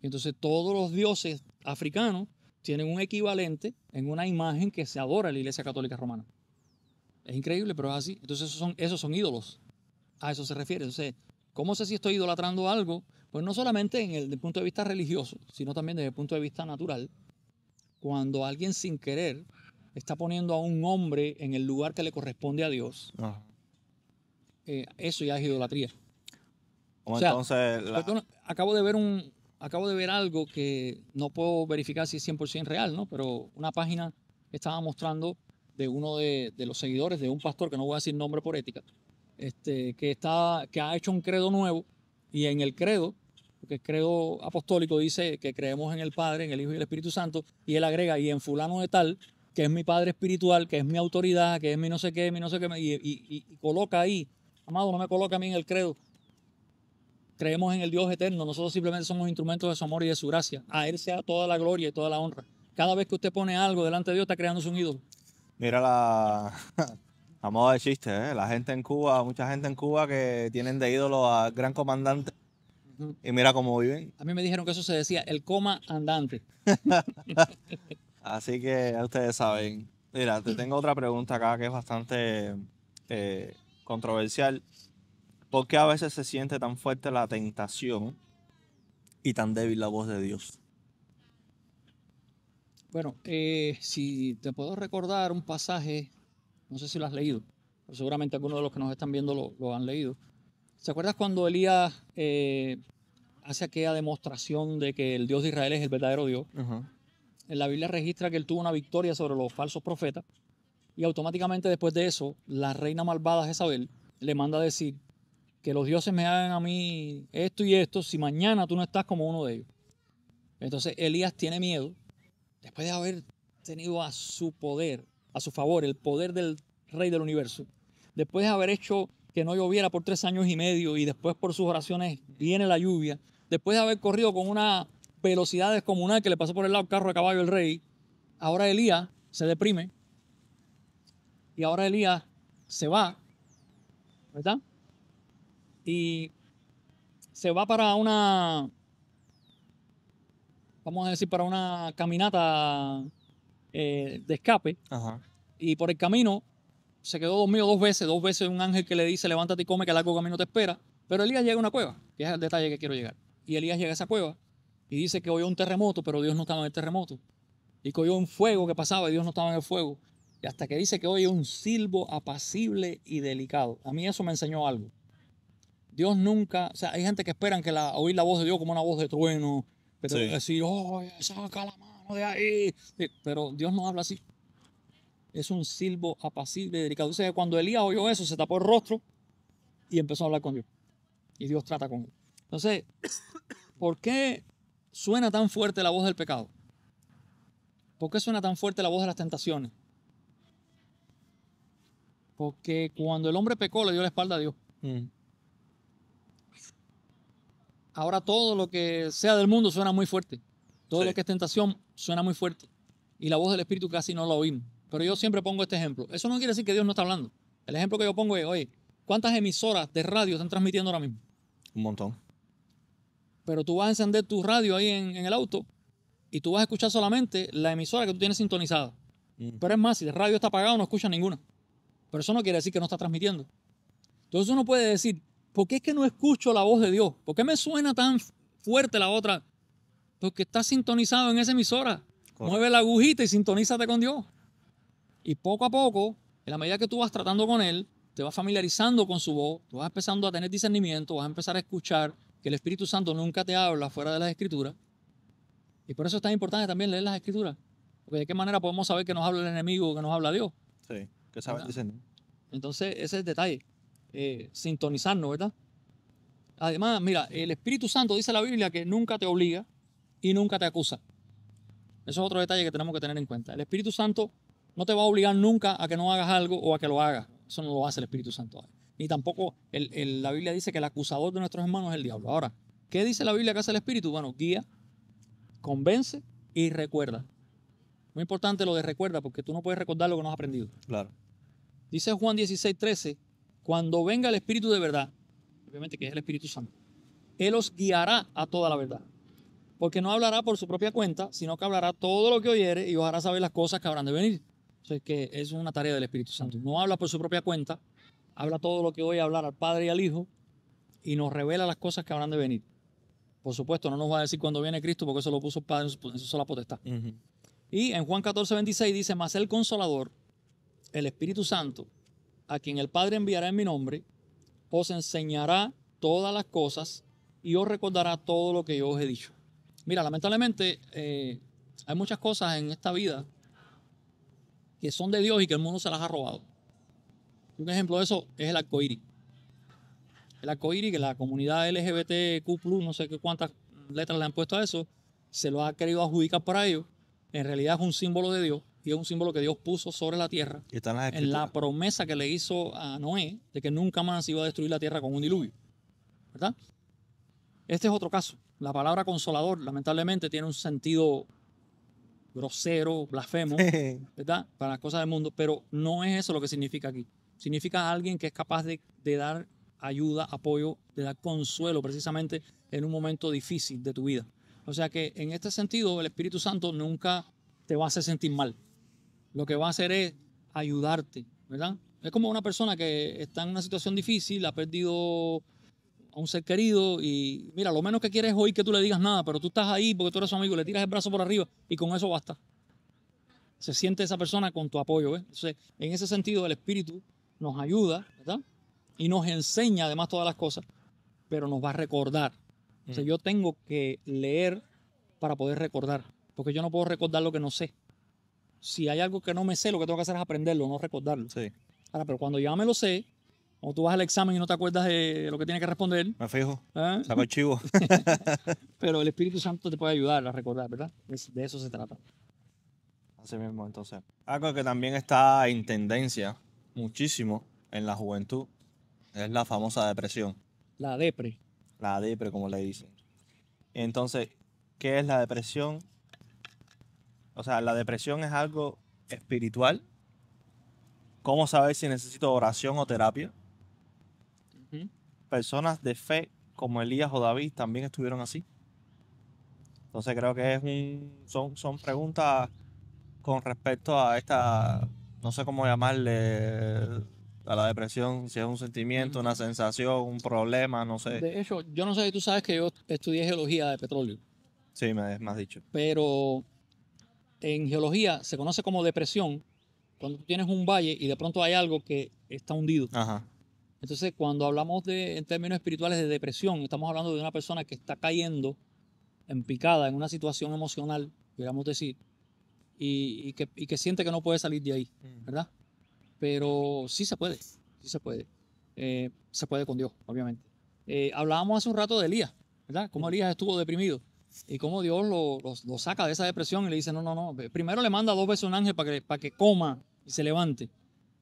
Entonces todos los dioses africanos tienen un equivalente en una imagen que se adora en la Iglesia Católica Romana. Es increíble, pero es así. Entonces esos son ídolos. A eso se refiere. Entonces, ¿cómo sé si estoy idolatrando algo? Pues no solamente desde el punto de vista religioso, sino también desde el punto de vista natural. Cuando alguien sin querer está poniendo a un hombre en el lugar que le corresponde a Dios, eso ya es idolatría. O sea, entonces, acabo de ver algo que no puedo verificar si es 100% real, ¿no? Pero una página estaba mostrando de uno de los seguidores de un pastor, que no voy a decir nombre por ética, que ha hecho un credo nuevo, y en el credo, porque el credo apostólico dice que creemos en el Padre, en el Hijo y el Espíritu Santo, y él agrega, y en fulano de tal, que es mi Padre espiritual, que es mi autoridad, que es mi no sé qué, y coloca ahí, amado, no me coloca a mí en el credo. Creemos en el Dios eterno, nosotros simplemente somos instrumentos de su amor y de su gracia. A Él sea toda la gloria y toda la honra. Cada vez que usted pone algo delante de Dios, está creándose un ídolo. Mira a modo de chiste, la gente en Cuba, mucha gente en Cuba que tienen de ídolo al gran comandante. Y mira cómo viven. A mí me dijeron que eso se decía el coma andante. Así que ya ustedes saben. Mira, te tengo otra pregunta acá que es bastante controversial. ¿Por qué a veces se siente tan fuerte la tentación y tan débil la voz de Dios? Bueno, si te puedo recordar un pasaje, no sé si lo has leído, pero seguramente algunos de los que nos están viendo lo han leído. ¿Se acuerdas cuando Elías hace aquella demostración de que el Dios de Israel es el verdadero Dios? En la Biblia registra que él tuvo una victoria sobre los falsos profetas, y automáticamente después de eso, la reina malvada Jezabel le manda a decir que los dioses me hagan a mí esto y esto si mañana tú no estás como uno de ellos. Entonces Elías tiene miedo, después de haber tenido a su poder, a su favor, el poder del rey del universo, después de haber hecho que no lloviera por 3 años y medio y después por sus oraciones viene la lluvia, después de haber corrido con una velocidad descomunal que le pasó por el lado del carro de caballo del rey, ahora Elías se deprime y ahora Elías se va, ¿verdad? Y se va para una, vamos a decir, para una caminata de escape. Y por el camino se quedó dormido 2 veces un ángel que le dice, levántate y come, que el largo camino te espera. Pero Elías llega a una cueva, que es el detalle que quiero llegar. Y Elías llega a esa cueva y dice que oyó un terremoto, pero Dios no estaba en el terremoto. Y que oyó un fuego que pasaba y Dios no estaba en el fuego. Y hasta que dice que oye un silbo apacible y delicado. A mí eso me enseñó algo. Dios nunca, o sea, hay gente que esperan que oír la voz de Dios como una voz de trueno, pero Sí. decir, oh, saca la mano de ahí. Sí, pero Dios no habla así. Es un silbo apacible y delicado. Dice que cuando Elías oyó eso, se tapó el rostro y empezó a hablar con Dios. Y Dios trata con él. Entonces, ¿por qué suena tan fuerte la voz del pecado? ¿Por qué suena tan fuerte la voz de las tentaciones? Porque cuando el hombre pecó, le dio la espalda a Dios. Ahora todo lo que sea del mundo suena muy fuerte. Todo Sí. lo que es tentación suena muy fuerte. Y la voz del Espíritu casi no la oímos. Pero yo siempre pongo este ejemplo. Eso no quiere decir que Dios no está hablando. El ejemplo que yo pongo es, oye, ¿cuántas emisoras de radio están transmitiendo ahora mismo? Un montón. Pero tú vas a encender tu radio ahí en el auto y tú vas a escuchar solamente la emisora que tú tienes sintonizada. Pero es más, si el radio está apagado, no escuchas ninguna. Pero eso no quiere decir que no está transmitiendo. Entonces uno puede decir, ¿por qué es que no escucho la voz de Dios? ¿Por qué me suena tan fuerte la otra? Porque está sintonizado en esa emisora. Correcto. Mueve la agujita y sintonízate con Dios. Y poco a poco, en la medida que tú vas tratando con Él, te vas familiarizando con su voz, tú vas empezando a tener discernimiento, vas a empezar a escuchar que el Espíritu Santo nunca te habla fuera de las Escrituras. Y por eso es tan importante también leer las Escrituras. Porque de qué manera podemos saber que nos habla el enemigo o que nos habla Dios. Sí, que saben ¿Verdad? discernir. Entonces, ese es el detalle. Sintonizarnos, ¿verdad? Además, mira, el Espíritu Santo dice la Biblia que nunca te obliga y nunca te acusa. Eso es otro detalle que tenemos que tener en cuenta. El Espíritu Santo no te va a obligar nunca a que no hagas algo o a que lo hagas. Eso no lo hace el Espíritu Santo. Ni tampoco la Biblia dice que el acusador de nuestros hermanos es el diablo. Ahora, ¿qué dice la Biblia que hace el Espíritu? Bueno, guía, convence y recuerda. Muy importante lo de recuerda, porque tú no puedes recordar lo que no has aprendido. Claro. Dice Juan 16:13, cuando venga el Espíritu de verdad, obviamente que es el Espíritu Santo, Él os guiará a toda la verdad. Porque no hablará por su propia cuenta, sino que hablará todo lo que oyere y os hará saber las cosas que habrán de venir. O sea, que es una tarea del Espíritu Santo. No habla por su propia cuenta, habla todo lo que oye hablar al Padre y al Hijo y nos revela las cosas que habrán de venir. Por supuesto, no nos va a decir cuando viene Cristo, porque eso lo puso el Padre en su sola potestad. Y en Juan 14:26 dice, mas el Consolador, el Espíritu Santo, a quien el Padre enviará en mi nombre, os enseñará todas las cosas y os recordará todo lo que yo os he dicho. Mira, lamentablemente hay muchas cosas en esta vida que son de Dios y que el mundo se las ha robado. Un ejemplo de eso es el arcoíris. El arcoíris, que la comunidad LGBTQ+, no sé qué cuántas letras le han puesto a eso, se lo ha querido adjudicar para ellos. En realidad es un símbolo de Dios y es un símbolo que Dios puso sobre la tierra Y están las en escrituras. la promesa que le hizo a Noé de que nunca más se iba a destruir la tierra con un diluvio. ¿Verdad? Este es otro caso. La palabra consolador, lamentablemente, tiene un sentido grosero, blasfemo, ¿verdad? Para las cosas del mundo, pero no es eso lo que significa aquí. Significa alguien que es capaz de dar ayuda, apoyo, de dar consuelo precisamente en un momento difícil de tu vida. O sea que en este sentido el Espíritu Santo nunca te va a hacer sentir mal. Lo que va a hacer es ayudarte, ¿verdad? Es como una persona que está en una situación difícil, ha perdido a un ser querido y mira, lo menos que quieres es oír que tú le digas nada, pero tú estás ahí porque tú eres su amigo, le tiras el brazo por arriba y con eso basta. Se siente esa persona con tu apoyo, ¿ves? Entonces, en ese sentido el Espíritu nos ayuda, ¿verdad? Y nos enseña además todas las cosas, pero nos va a recordar. O sea, yo tengo que leer para poder recordar, porque yo no puedo recordar lo que no sé. Si hay algo que no me sé, lo que tengo que hacer es aprenderlo, no recordarlo. Sí. Ahora, pero cuando ya me lo sé, o tú vas al examen y no te acuerdas de lo que tienes que responder, Me fijo. ¿eh? Saco el chivo. Pero el Espíritu Santo te puede ayudar a recordar, ¿verdad? De eso se trata. Así mismo, entonces. Algo que también está en tendencia muchísimo en la juventud es la famosa depresión. La depre. La depre, como le dicen. Entonces, ¿qué es la depresión? O sea, la depresión es algo espiritual. ¿Cómo saber si necesito oración o terapia? Ujú. Personas de fe como Elías o David también estuvieron así. Entonces creo que son preguntas con respecto a esta, no sé cómo llamarle, a la depresión, si es un sentimiento, una sensación, un problema, no sé. De hecho, yo no sé si tú sabes que yo estudié geología de petróleo, Sí, me has dicho. pero en geología se conoce como depresión cuando tú tienes un valle y de pronto hay algo que está hundido. Ajá. Entonces, cuando hablamos en términos espirituales de depresión, estamos hablando de una persona que está cayendo en picada en una situación emocional, podríamos decir, y que siente que no puede salir de ahí, ¿verdad? Pero sí se puede, sí se puede. Se puede con Dios, obviamente. Hablábamos hace un rato de Elías, ¿verdad? Cómo Elías estuvo deprimido y cómo Dios lo saca de esa depresión y le dice, no, no, no. Primero le manda 2 veces un ángel para que coma y se levante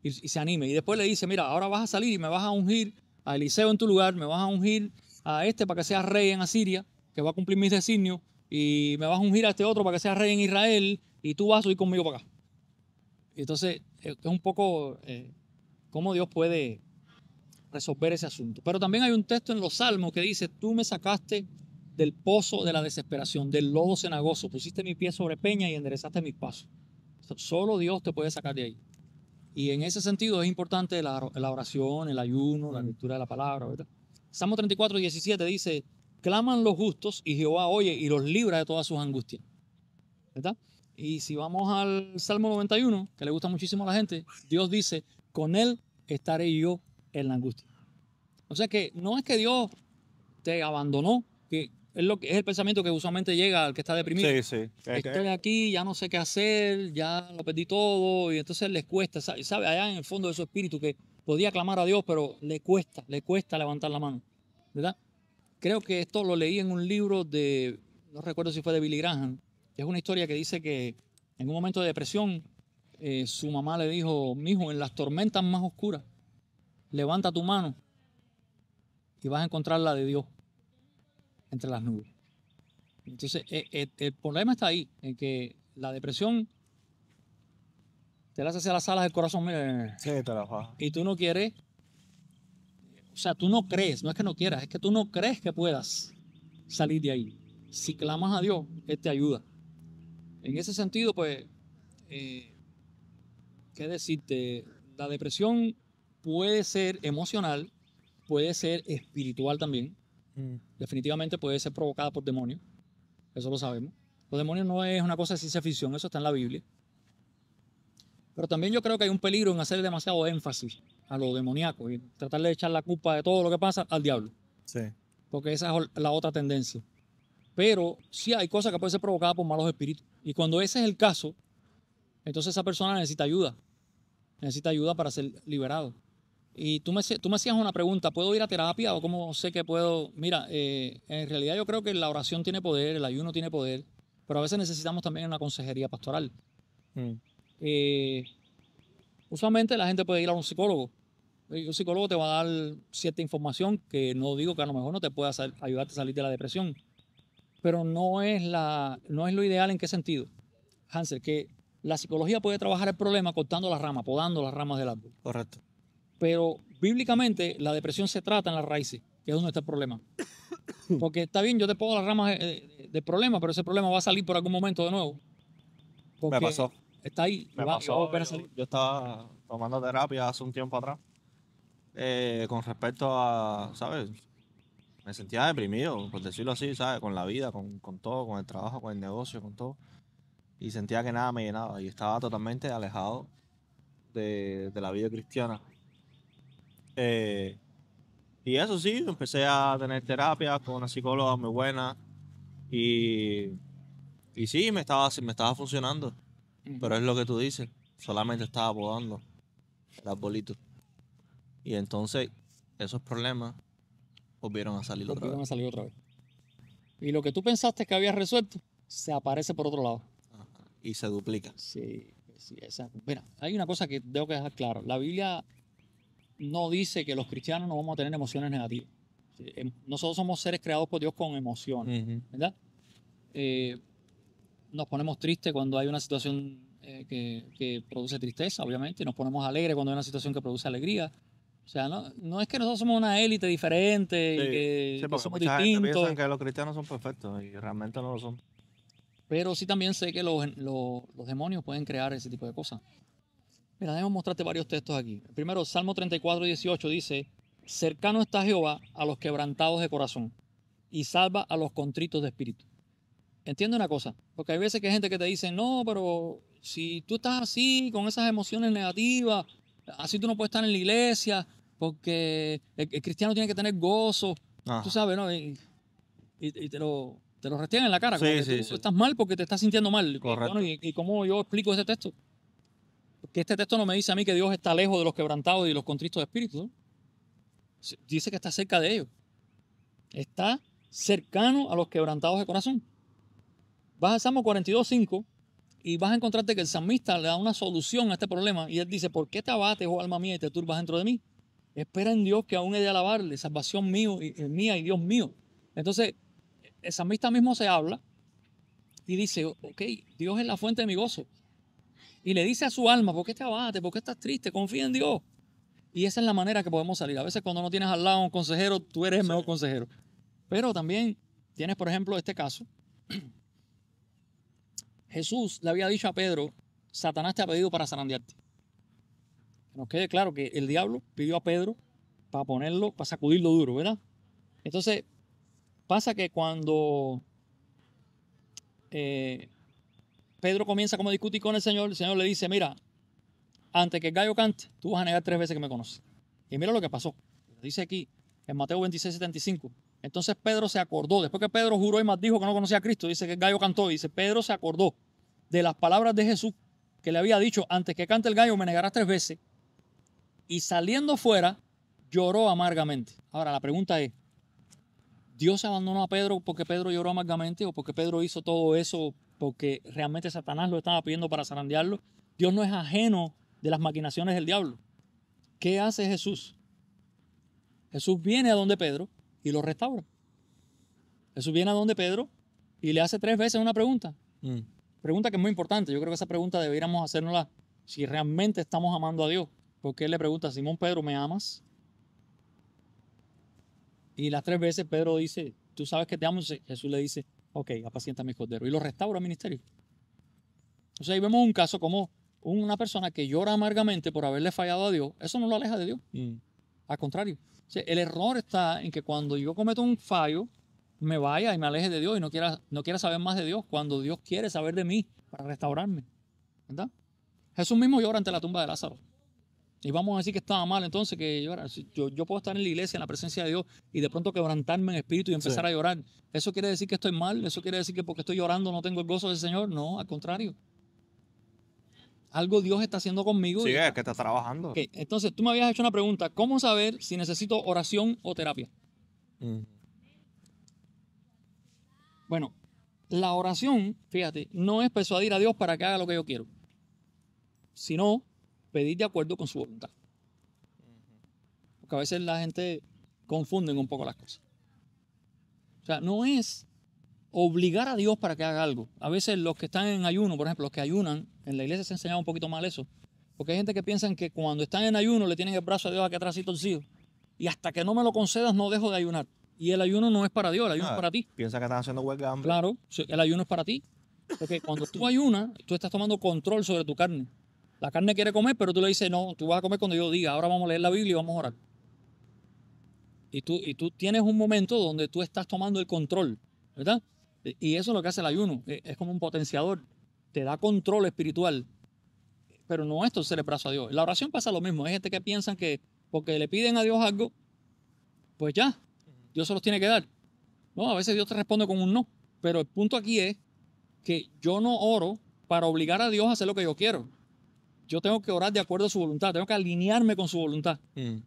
y se anime. Y después le dice, mira, ahora vas a salir y me vas a ungir a Eliseo en tu lugar, me vas a ungir a este para que sea rey en Asiria, que va a cumplir mis designios, y me vas a ungir a este otro para que sea rey en Israel, y tú vas a ir conmigo para acá. Y entonces es un poco cómo Dios puede resolver ese asunto. Pero también hay un texto en los Salmos que dice, tú me sacaste del pozo de la desesperación, del lodo cenagoso, pusiste mi pie sobre peña y enderezaste mis pasos. Solo Dios te puede sacar de ahí. Y en ese sentido es importante la oración, el ayuno, la lectura de la palabra, ¿verdad? Salmo 34, 17 dice, claman los justos y Jehová oye y los libra de todas sus angustias, ¿verdad? Y si vamos al Salmo 91, que le gusta muchísimo a la gente, Dios dice, con él estaré yo en la angustia. O sea que no es que Dios te abandonó, que es el pensamiento que usualmente llega al que está deprimido. Sí, sí. Estoy aquí, ya no sé qué hacer, ya lo perdí todo, y entonces les cuesta, ¿sabe? Allá en el fondo de su espíritu que podía clamar a Dios, pero le cuesta levantar la mano, ¿verdad? Creo que esto lo leí en un libro no recuerdo si fue de Billy Graham, que es una historia que dice que en un momento de depresión, su mamá le dijo, mijo, en las tormentas más oscuras, levanta tu mano y vas a encontrar la de Dios entre las nubes. Entonces, el problema está ahí, en que la depresión te la hace hacia las alas del corazón, mira, Sí, te la baja. y tú no quieres, o sea, tú no crees, no es que no quieras, es que tú no crees que puedas salir de ahí. Si clamas a Dios, Él te ayuda. En ese sentido, pues, ¿qué decirte? La depresión puede ser emocional, puede ser espiritual también. Definitivamente puede ser provocada por demonios. Eso lo sabemos. Los demonios no es una cosa de ciencia ficción, eso está en la Biblia. Pero también yo creo que hay un peligro en hacer demasiado énfasis a lo demoníaco y tratar de echar la culpa de todo lo que pasa al diablo. Sí. Porque esa es la otra tendencia. Pero sí hay cosas que pueden ser provocadas por malos espíritus. Y cuando ese es el caso, entonces esa persona necesita ayuda. Necesita ayuda para ser liberado. Y tú me hacías una pregunta, ¿puedo ir a terapia o cómo sé que puedo? Mira, en realidad yo creo que la oración tiene poder, el ayuno tiene poder, pero a veces necesitamos también una consejería pastoral. Usualmente la gente puede ir a un psicólogo. Y un psicólogo te va a dar cierta información que no digo que a lo mejor no te pueda ayudarte a salir de la depresión, pero no es lo ideal. ¿En qué sentido, Hansel? Que la psicología puede trabajar el problema cortando las ramas, podando las ramas del árbol. Correcto. Pero bíblicamente la depresión se trata en las raíces, que es donde está el problema. Porque está bien, yo te puedo las ramas del problema, pero ese problema va a salir por algún momento de nuevo. Me pasó. Está ahí. Me pasó. Va a volver a salir. Yo estaba tomando terapia hace un tiempo atrás. Con respecto a, ¿sabes? Me sentía deprimido, por decirlo así, ¿sabes? Con la vida, con todo, con el trabajo, con el negocio, con todo. Y sentía que nada me llenaba. Y estaba totalmente alejado de la vida cristiana. Y eso sí, empecé a tener terapia con una psicóloga muy buena. Y sí, me estaba funcionando. Pero es lo que tú dices. Solamente estaba podando el arbolito. Y entonces esos problemas volvieron a salir otra vez. Y lo que tú pensaste que habías resuelto, se aparece por otro lado. Ajá. Y se duplica. Sí, exacto. Mira, hay una cosa que tengo que dejar claro. La Biblia no dice que los cristianos no vamos a tener emociones negativas. Nosotros somos seres creados por Dios con emociones, ¿verdad? Nos ponemos tristes cuando hay una situación que produce tristeza, obviamente. Nos ponemos alegres cuando hay una situación que produce alegría. O sea, no es que nosotros somos una élite diferente y que somos mucha distintos. Gente piensan que los cristianos son perfectos y realmente no lo son. Pero sí también sé que los demonios pueden crear ese tipo de cosas. Mira, déjame mostrarte varios textos aquí. Primero, Salmo 34:18 dice, cercano está Jehová a los quebrantados de corazón y salva a los contritos de espíritu. Entiende una cosa, porque hay veces que hay gente que te dice, no, pero si tú estás así, con esas emociones negativas, así tú no puedes estar en la iglesia, porque el cristiano tiene que tener gozo, tú sabes, ¿no? Y te lo restringen en la cara, como Sí, que sí, tú sí. estás mal porque te estás sintiendo mal. Correcto. Bueno, ¿y cómo yo explico ese texto? Porque este texto no me dice a mí que Dios está lejos de los quebrantados y los contritos de espíritu, ¿no? Dice que está cerca de ellos. Está cercano a los quebrantados de corazón. Vas al Salmo 42:5 y vas a encontrarte que el salmista le da una solución a este problema y él dice, ¿por qué te abates, oh alma mía, y te turbas dentro de mí? Espera en Dios que aún he de alabarle, salvación mía y Dios mío. Entonces, el salmista mismo se habla y dice, ok, Dios es la fuente de mi gozo. Y le dice a su alma, ¿por qué te abates? ¿Por qué estás triste? Confía en Dios. Y esa es la manera que podemos salir. A veces cuando no tienes al lado un consejero, tú eres el mejor consejero. Pero también tienes, por ejemplo, este caso. Jesús le había dicho a Pedro, Satanás te ha pedido para zarandearte. Que nos quede claro que el diablo pidió a Pedro para sacudirlo duro, ¿verdad? Entonces, pasa que cuando Pedro comienza como a discutir con el Señor le dice, mira, antes que el gallo cante, tú vas a negar 3 veces que me conoces. Y mira lo que pasó. Dice aquí, en Mateo 26:75. Entonces Pedro se acordó, después que Pedro juró y maldijo que no conocía a Cristo, dice que el gallo cantó, dice, Pedro se acordó de las palabras de Jesús que le había dicho, antes que cante el gallo me negarás 3 veces. Y saliendo fuera, lloró amargamente. Ahora, la pregunta es, ¿Dios abandonó a Pedro porque Pedro lloró amargamente o porque Pedro hizo todo eso porque realmente Satanás lo estaba pidiendo para zarandearlo? Dios no es ajeno de las maquinaciones del diablo. ¿Qué hace Jesús? Jesús viene a donde Pedro y lo restaura. Jesús viene a donde Pedro y le hace 3 veces una pregunta. Pregunta que es muy importante. Yo creo que esa pregunta deberíamos hacérnosla si realmente estamos amando a Dios. Porque él le pregunta, Simón Pedro, ¿me amas? Y las 3 veces Pedro dice, ¿tú sabes que te amo? Jesús le dice, ok, apacienta mis corderos. Y lo restaura al ministerio. O sea, ahí vemos un caso como una persona que llora amargamente por haberle fallado a Dios. Eso no lo aleja de Dios. Al contrario. O sea, el error está en que cuando yo cometo un fallo, me vaya y me aleje de Dios y no quiera saber más de Dios cuando Dios quiere saber de mí para restaurarme. ¿Verdad? Jesús mismo llora ante la tumba de Lázaro. Y vamos a decir que estaba mal, entonces que yo puedo estar en la iglesia, en la presencia de Dios, y de pronto quebrantarme en espíritu y empezar a llorar. ¿Eso quiere decir que estoy mal? ¿Eso quiere decir que porque estoy llorando no tengo el gozo del Señor? No, al contrario. Algo Dios está haciendo conmigo. Sí, es que está trabajando. Okay. Entonces, tú me habías hecho una pregunta. ¿Cómo saber si necesito oración o terapia? Bueno, la oración, fíjate, no es persuadir a Dios para que haga lo que yo quiero, sino pedir de acuerdo con su voluntad. Porque a veces la gente confunde un poco las cosas. O sea, no es obligar a Dios para que haga algo. A veces los que están en ayuno, por ejemplo, los que ayunan, en la iglesia se enseñaba un poquito mal eso. Porque hay gente que piensa que cuando están en ayuno le tienen el brazo a Dios aquí atrás y torcido. Y hasta que no me lo concedas no dejo de ayunar. Y el ayuno no es para Dios, el ayuno es para ti. Piensa que están haciendo huelga de hambre. Claro, el ayuno es para ti. Porque cuando tú ayunas, tú estás tomando control sobre tu carne. La carne quiere comer, pero tú le dices, no, tú vas a comer cuando yo diga, ahora vamos a leer la Biblia y vamos a orar. Y tú tienes un momento donde tú estás tomando el control, ¿verdad? Y eso es lo que hace el ayuno. Es como un potenciador. Te da control espiritual. Pero no es torcer el brazo a Dios. En la oración pasa lo mismo. Hay gente que piensan que porque le piden a Dios algo, pues ya, Dios se los tiene que dar. No, a veces Dios te responde con un no. Pero el punto aquí es que yo no oro para obligar a Dios a hacer lo que yo quiero. Yo tengo que orar de acuerdo a su voluntad. Tengo que alinearme con su voluntad.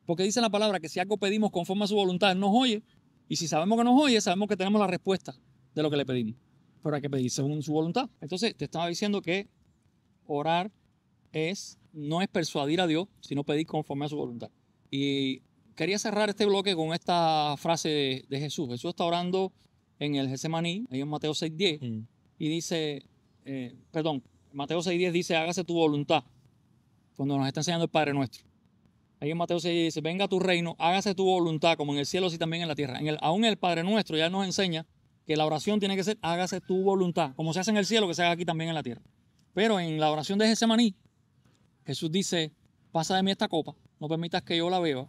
Porque dice la palabra que si algo pedimos conforme a su voluntad, Él nos oye. Y si sabemos que nos oye, sabemos que tenemos la respuesta de lo que le pedimos. Pero hay que pedir según su voluntad. Entonces, te estaba diciendo que orar no es persuadir a Dios, sino pedir conforme a su voluntad. Y quería cerrar este bloque con esta frase de Jesús. Jesús está orando en el Getsemaní, ahí en Mateo 6:10, y dice, Mateo 6:10 dice, hágase tu voluntad, cuando nos está enseñando el Padre Nuestro. Ahí en Mateo 6 dice, venga a tu reino, hágase tu voluntad, como en el cielo, así también en la tierra. Aún el Padre Nuestro ya nos enseña que la oración tiene que ser, hágase tu voluntad, como se hace en el cielo, que se haga aquí también en la tierra. Pero en la oración de Getsemaní, Jesús dice, pasa de mí esta copa, no permitas que yo la beba.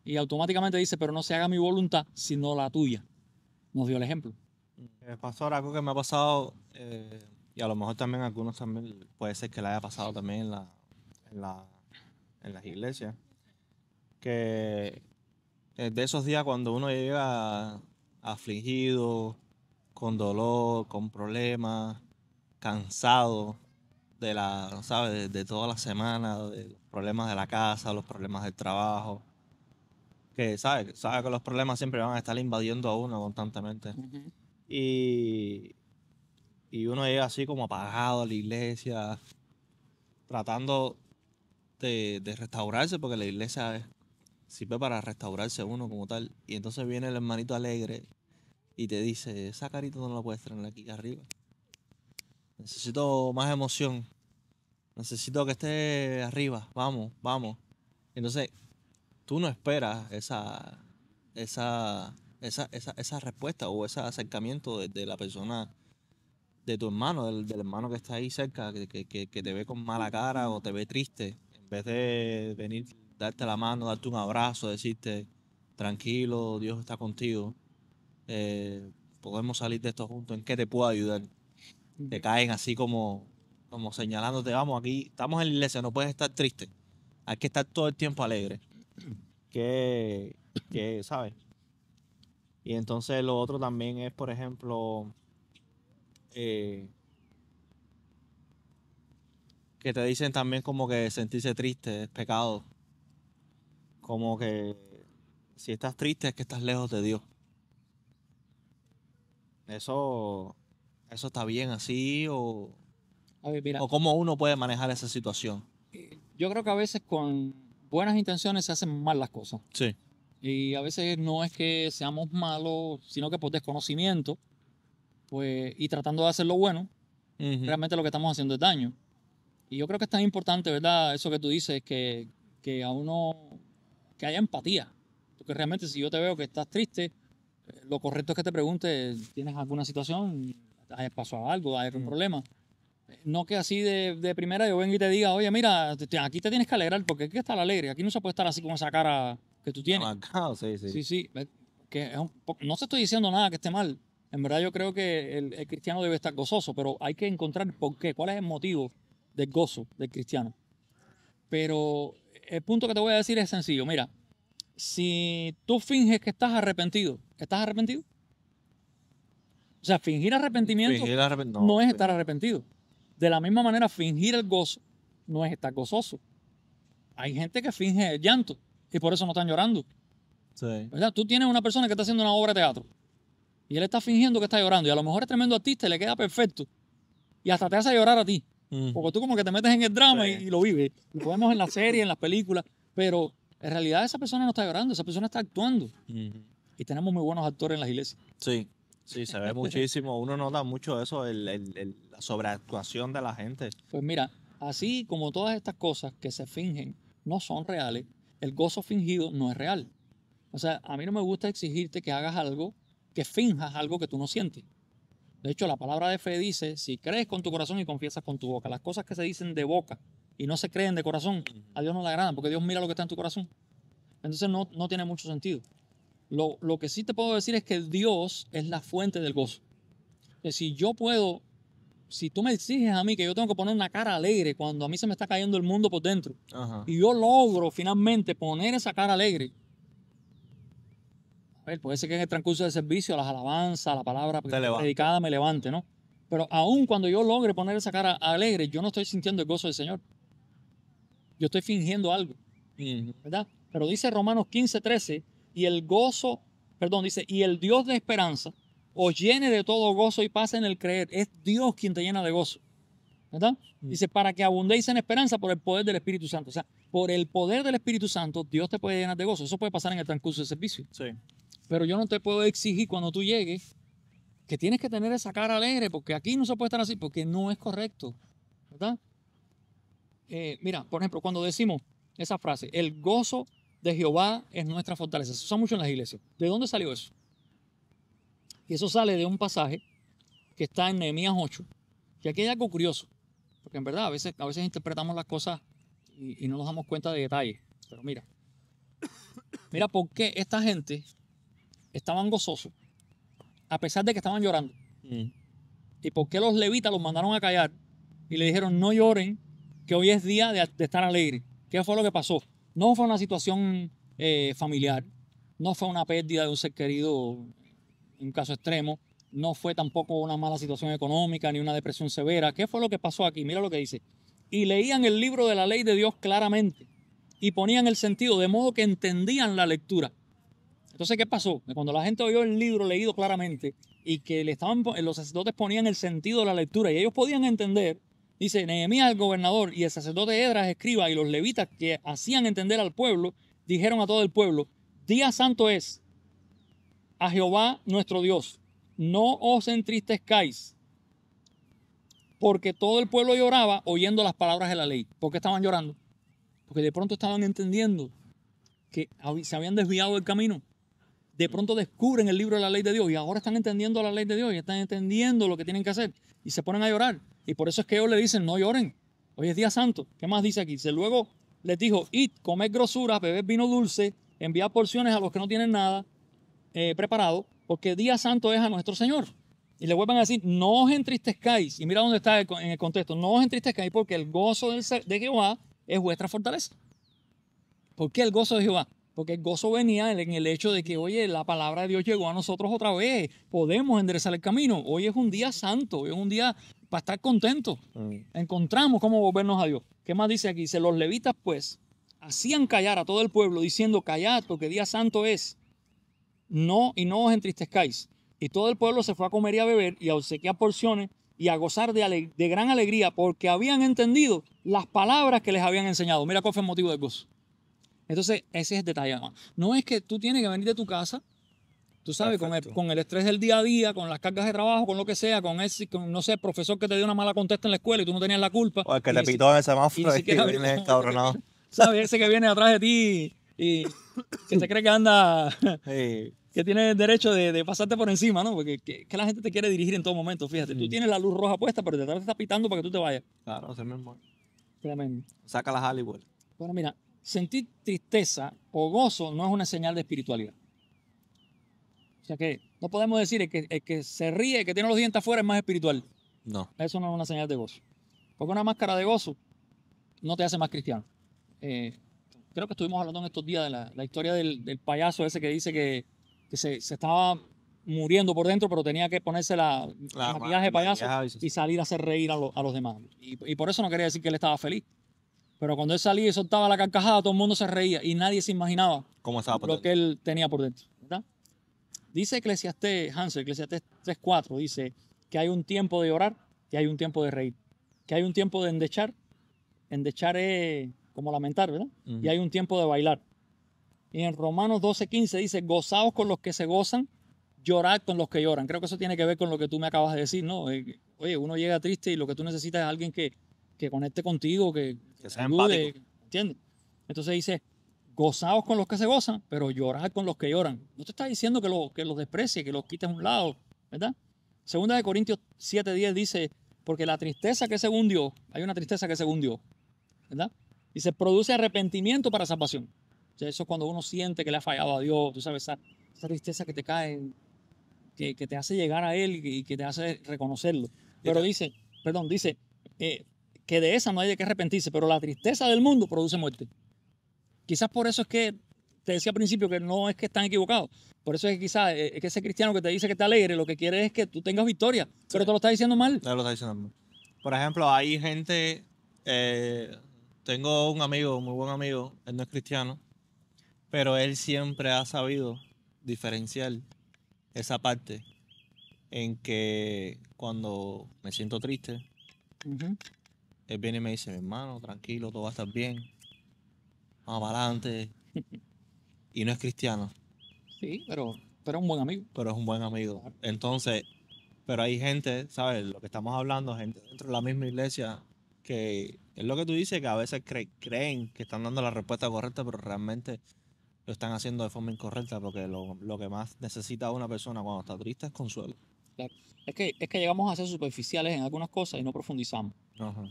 Y automáticamente dice, pero no se haga mi voluntad, sino la tuya. Nos dio el ejemplo. Pastor, algo que me ha pasado, y a lo mejor también a algunos también puede ser que le haya pasado también en las iglesias, que de esos días cuando uno llega afligido, con dolor, con problemas, cansado ¿sabes? De toda la semana, de los problemas de la casa, los problemas del trabajo, que sabe que los problemas siempre van a estar invadiendo a uno constantemente. Y uno llega así como apagado a la iglesia, tratando de restaurarse, porque la iglesia sirve para restaurarse uno como tal. Y entonces viene el hermanito alegre y te dice, esa carita no la puedes tener aquí arriba. Necesito más emoción. Necesito que esté arriba. Vamos, vamos. Entonces, tú no esperas esa respuesta o ese acercamiento de la persona, de tu hermano, del hermano que está ahí cerca, que te ve con mala cara o te ve triste. En vez de venir, darte la mano, darte un abrazo, decirte, tranquilo, Dios está contigo. Podemos salir de esto juntos. ¿En qué te puedo ayudar? Te caen así como señalándote, vamos, aquí estamos en la iglesia, no puedes estar triste. Hay que estar todo el tiempo alegre. ¿Sabes? Y entonces lo otro también es, por ejemplo, que te dicen también como que sentirse triste es pecado. Como que si estás triste es que estás lejos de Dios. Eso está bien así o A ver, mira, cómo uno puede manejar esa situación. yo creo que a veces con buenas intenciones se hacen mal las cosas. Sí. Y a veces no es que seamos malos, sino que por desconocimiento, pues, y tratando de hacer lo bueno, realmente lo que estamos haciendo es daño. Y yo creo que es tan importante, ¿verdad? Eso que tú dices, que a uno, que haya empatía. Porque realmente si yo te veo que estás triste, lo correcto es que te pregunte, ¿tienes alguna situación? ¿Has pasado algo? ¿Hay algún problema? No que así de primera yo venga y te diga, oye, mira, aquí te tienes que alegrar porque hay que estar alegre. Aquí no se puede estar así con esa cara que tú tienes. Amargado, sí. Sí. Que es no te estoy diciendo nada que esté mal. En verdad yo creo que el cristiano debe estar gozoso, pero hay que encontrar por qué, cuál es el motivo del gozo del cristiano. Pero el punto que te voy a decir es sencillo. Mira, si tú finges que estás arrepentido, ¿estás arrepentido? O sea, fingir arrepentimiento no es estar arrepentido. De la misma manera, fingir el gozo no es estar gozoso. Hay gente que finge el llanto y por eso no están llorando. Sí. ¿Verdad? Tú tienes una persona que está haciendo una obra de teatro y él está fingiendo que está llorando y a lo mejor es tremendo artista y le queda perfecto y hasta te hace llorar a ti. Porque tú como que te metes en el drama y lo vives. Lo podemos en la serie, en las películas, pero en realidad esa persona no está llorando, esa persona está actuando. Y tenemos muy buenos actores en las iglesias. Sí, se ve muchísimo. Uno nota mucho eso, la sobreactuación de la gente. Pues mira, así como todas estas cosas que se fingen no son reales, el gozo fingido no es real. O sea, a mí no me gusta exigirte que hagas algo, que finjas algo que tú no sientes. De hecho, la palabra de fe dice, si crees con tu corazón y confiesas con tu boca, las cosas que se dicen de boca y no se creen de corazón, a Dios no le agradan, porque Dios mira lo que está en tu corazón. Entonces no tiene mucho sentido. Lo que sí te puedo decir es que Dios es la fuente del gozo. Que si tú me exiges a mí que yo tengo que poner una cara alegre cuando a mí se me está cayendo el mundo por dentro, y yo logro finalmente poner esa cara alegre, a ver, puede ser que en el transcurso del servicio, las alabanzas, la palabra predicada me levante, ¿no? Pero aún cuando yo logre poner esa cara alegre, yo no estoy sintiendo el gozo del Señor. Yo estoy fingiendo algo, ¿verdad? Pero dice Romanos 15:13, y el Dios de esperanza os llene de todo gozo y paz en el creer. Es Dios quien te llena de gozo, ¿verdad? Dice, para que abundéis en esperanza por el poder del Espíritu Santo. O sea, por el poder del Espíritu Santo, Dios te puede llenar de gozo. Eso puede pasar en el transcurso del servicio. Sí. Pero yo no te puedo exigir cuando tú llegues que tienes que tener esa cara alegre, porque aquí no se puede estar así, porque no es correcto, ¿verdad? Mira, por ejemplo, cuando decimos esa frase, el gozo de Jehová es nuestra fortaleza. Se usa mucho en las iglesias. ¿De dónde salió eso? Y eso sale de un pasaje que está en Nehemías 8, que aquí hay algo curioso, porque en verdad a veces interpretamos las cosas y no nos damos cuenta de detalles. Pero mira por qué esta gente estaban gozosos, a pesar de que estaban llorando. Y por qué los levitas los mandaron a callar y le dijeron, no lloren, que hoy es día de estar alegre. ¿Qué fue lo que pasó? No fue una situación familiar, no fue una pérdida de un ser querido en un caso extremo, no fue tampoco una mala situación económica ni una depresión severa. ¿Qué fue lo que pasó aquí? Mira lo que dice. Y leían el libro de la ley de Dios claramente y ponían el sentido, de modo que entendían la lectura. Entonces, ¿qué pasó? Cuando la gente oyó el libro leído claramente y que los sacerdotes ponían el sentido de la lectura y ellos podían entender, dice Nehemías el gobernador y el sacerdote Esdras escriba y los levitas que hacían entender al pueblo, dijeron a todo el pueblo, día santo es a Jehová nuestro Dios, no os entristezcáis, porque todo el pueblo lloraba oyendo las palabras de la ley. ¿Por qué estaban llorando? Porque de pronto estaban entendiendo que se habían desviado del camino. De pronto descubren el libro de la ley de Dios y ahora están entendiendo la ley de Dios y están entendiendo lo que tienen que hacer y se ponen a llorar. Y por eso es que ellos le dicen, no lloren, hoy es día santo. ¿Qué más dice aquí? Luego les dijo, id, comed grosuras, bebed vino dulce, enviad porciones a los que no tienen nada preparado, porque día santo es a nuestro Señor. Y le vuelven a decir, no os entristezcáis. Y mira dónde está en el contexto, no os entristezcáis porque el gozo de Jehová es vuestra fortaleza. ¿Por qué el gozo de Jehová? Porque el gozo venía en el hecho de que, oye, la palabra de Dios llegó a nosotros otra vez. Podemos enderezar el camino. Hoy es un día santo, hoy es un día para estar contentos. Encontramos cómo volvernos a Dios. ¿Qué más dice aquí? Dice, los levitas pues hacían callar a todo el pueblo diciendo, callad porque día santo es. No, y no os entristezcáis. Y todo el pueblo se fue a comer y a beber y a obsequiar porciones y a gozar de gran alegría porque habían entendido las palabras que les habían enseñado. Mira cuál fue el motivo del gozo. Entonces, ese es el detalle. No es que tú tienes que venir de tu casa, tú sabes, con el estrés del día a día, con las cargas de trabajo, con lo que sea, con no sé, el profesor que te dio una mala contesta en la escuela y tú no tenías la culpa. O el que te pitó en el semáforo y viene encabronado. ¿Sabes? Ese que viene atrás de ti y que se cree que anda, que tiene el derecho de pasarte por encima, ¿no? Porque que la gente te quiere dirigir en todo momento, fíjate. Tú tienes la luz roja puesta, pero detrás te está pitando para que tú te vayas. Claro, ese mismo. Tremendo. Saca las Hollywood. Bueno, mira, sentir tristeza o gozo no es una señal de espiritualidad. O sea que no podemos decir el que se ríe, el que tiene los dientes afuera es más espiritual. No. Eso no es una señal de gozo. Porque una máscara de gozo no te hace más cristiano. Creo que estuvimos hablando en estos días de la historia del payaso ese que dice que se estaba muriendo por dentro, pero tenía que ponerse el maquillaje de payaso y salir a hacer reír a los demás. Y por eso no quería decir que él estaba feliz. Pero cuando él salía y soltaba la carcajada, todo el mundo se reía y nadie se imaginaba ¿Cómo estaba por lo dentro? que él tenía por dentro, ¿verdad? Dice Eclesiastés 3:4, dice que hay un tiempo de llorar, que hay un tiempo de reír, que hay un tiempo de endechar. Endechar es como lamentar, ¿verdad? Y hay un tiempo de bailar. Y en Romanos 12:15 dice, gozaos con los que se gozan, llorad con los que lloran. Creo que eso tiene que ver con lo que tú me acabas de decir, ¿no? Oye, uno llega triste y lo que tú necesitas es alguien que conecte contigo, que sea ayude, empático. ¿entiendes? Entonces dice, gozaos con los que se gozan, pero llorad con los que lloran. No te está diciendo que los desprecie, que los quites a un lado, ¿verdad? Segunda de Corintios 7:10 dice, porque la tristeza que según Dios, hay una tristeza que según Dios, ¿verdad? Dice, produce arrepentimiento para salvación. O sea, eso es cuando uno siente que le ha fallado a Dios, tú sabes, esa tristeza que te cae, que te hace llegar a Él y que te hace reconocerlo. Pero dice que de esa no hay de qué arrepentirse, pero la tristeza del mundo produce muerte. Quizás por eso es que te decía al principio que no es que están equivocados. Por eso es que quizás es que ese cristiano que te dice que te alegre, lo que quiere es que tú tengas victoria, pero te lo está diciendo mal. Te lo está diciendo mal. Por ejemplo, hay gente, tengo un amigo, muy buen amigo, él no es cristiano, pero él siempre ha sabido diferenciar esa parte en que cuando me siento triste, él viene y me dice, mi hermano, tranquilo, todo va a estar bien, vamos para adelante. Y no es cristiano. Sí, pero es un buen amigo. Pero es un buen amigo. Entonces, pero hay gente, ¿sabes? Lo que estamos hablando, gente dentro de la misma iglesia, que es lo que tú dices, que a veces creen que están dando la respuesta correcta, pero realmente lo están haciendo de forma incorrecta, porque lo que más necesita una persona cuando está triste es consuelo. Claro. Es que llegamos a ser superficiales en algunas cosas y no profundizamos. Ajá.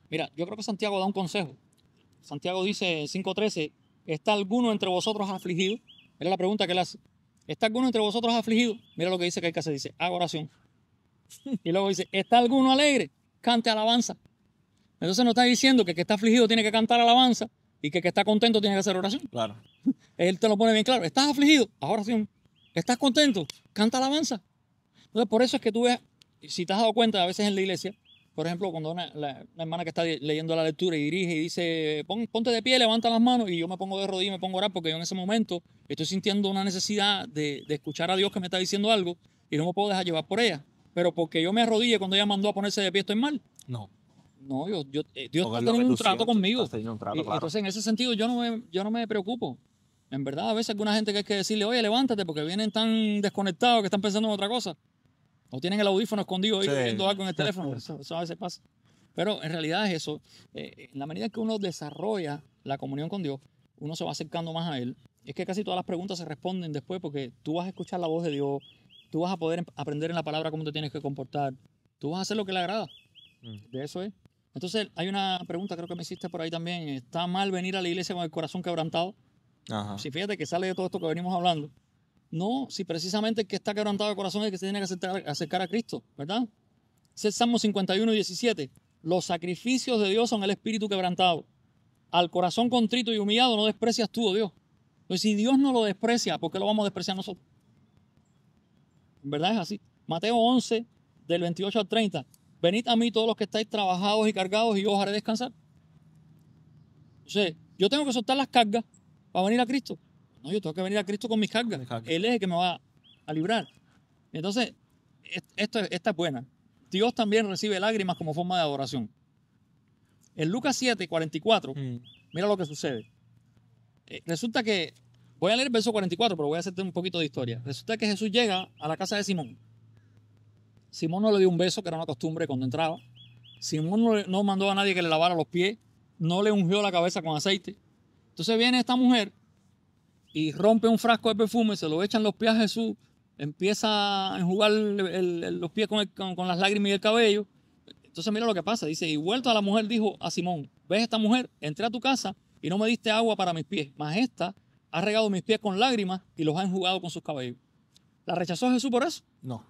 Mira, yo creo que Santiago da un consejo Santiago dice en 5:13, ¿está alguno entre vosotros afligido? Era la pregunta que él hace. ¿Está alguno entre vosotros afligido? Mira lo que dice que hay que hacer. Dice, haga oración. Y luego dice, ¿está alguno alegre? Cante alabanza. Entonces no está diciendo que el que está afligido tiene que cantar alabanza y que el que está contento tiene que hacer oración. Claro. Él te lo pone bien claro. ¿Estás afligido? Haz oración. ¿Estás contento? Canta alabanza. Entonces por eso es que tú ves, si te has dado cuenta, a veces en la iglesia, por ejemplo, cuando una hermana que está leyendo la lectura y dirige y dice, ponte de pie, levanta las manos, y yo me pongo de rodillas y me pongo a orar porque yo en ese momento estoy sintiendo una necesidad de escuchar a Dios que me está diciendo algo y no me puedo dejar llevar por ella. Pero porque yo me arrodille cuando ella mandó a ponerse de pie, ¿estoy mal? No. No, Dios Porque está es lo que teniendo un tú trato sientes, conmigo. estás teniendo un trato, Y claro. entonces, en ese sentido, yo no me preocupo. En verdad, a veces alguna gente que hay que decirle, oye, levántate, porque vienen tan desconectados que están pensando en otra cosa. O tienen el audífono escondido ahí Sí. viendo algo en el teléfono. Eso a veces pasa. Pero en realidad es eso. En la medida que uno desarrolla la comunión con Dios, uno se va acercando más a Él. Es que casi todas las preguntas se responden después porque tú vas a escuchar la voz de Dios, tú vas a poder aprender en la palabra cómo te tienes que comportar, tú vas a hacer lo que le agrada. De eso es. Entonces, hay una pregunta, creo que me hiciste por ahí también. ¿Está mal venir a la iglesia con el corazón quebrantado? Ajá. Si fíjate que sale de todo esto que venimos hablando. No, si precisamente el que está quebrantado de corazón es el que se tiene que acercar a Cristo, ¿verdad? Es el Salmo 51:17. Los sacrificios de Dios son el espíritu quebrantado. Al corazón contrito y humillado no desprecias tú, oh Dios. Entonces, si Dios no lo desprecia, ¿por qué lo vamos a despreciar nosotros? En verdad es así. Mateo 11, del 28 al 30. Venid a mí todos los que estáis trabajados y cargados y yo os haré descansar. Entonces, yo tengo que soltar las cargas para venir a Cristo. No, yo tengo que venir a Cristo con mis cargas. Él es el que me va a librar. Entonces, esta es buena. Dios también recibe lágrimas como forma de adoración. En Lucas 7:44, mira lo que sucede. Resulta que, voy a leer el verso 44, pero voy a hacerte un poquito de historia. Resulta que Jesús llega a la casa de Simón. Simón no le dio un beso, que era una costumbre cuando entraba. Simón no mandó a nadie que le lavara los pies. No le ungió la cabeza con aceite. Entonces viene esta mujer y rompe un frasco de perfume, se lo echan los pies a Jesús, empieza a enjugar los pies con las lágrimas y el cabello. Entonces mira lo que pasa. Dice, y vuelto a la mujer dijo a Simón, ¿ves esta mujer? Entré a tu casa y no me diste agua para mis pies, mas esta ha regado mis pies con lágrimas y los ha enjugado con sus cabellos. ¿La rechazó Jesús por eso? No.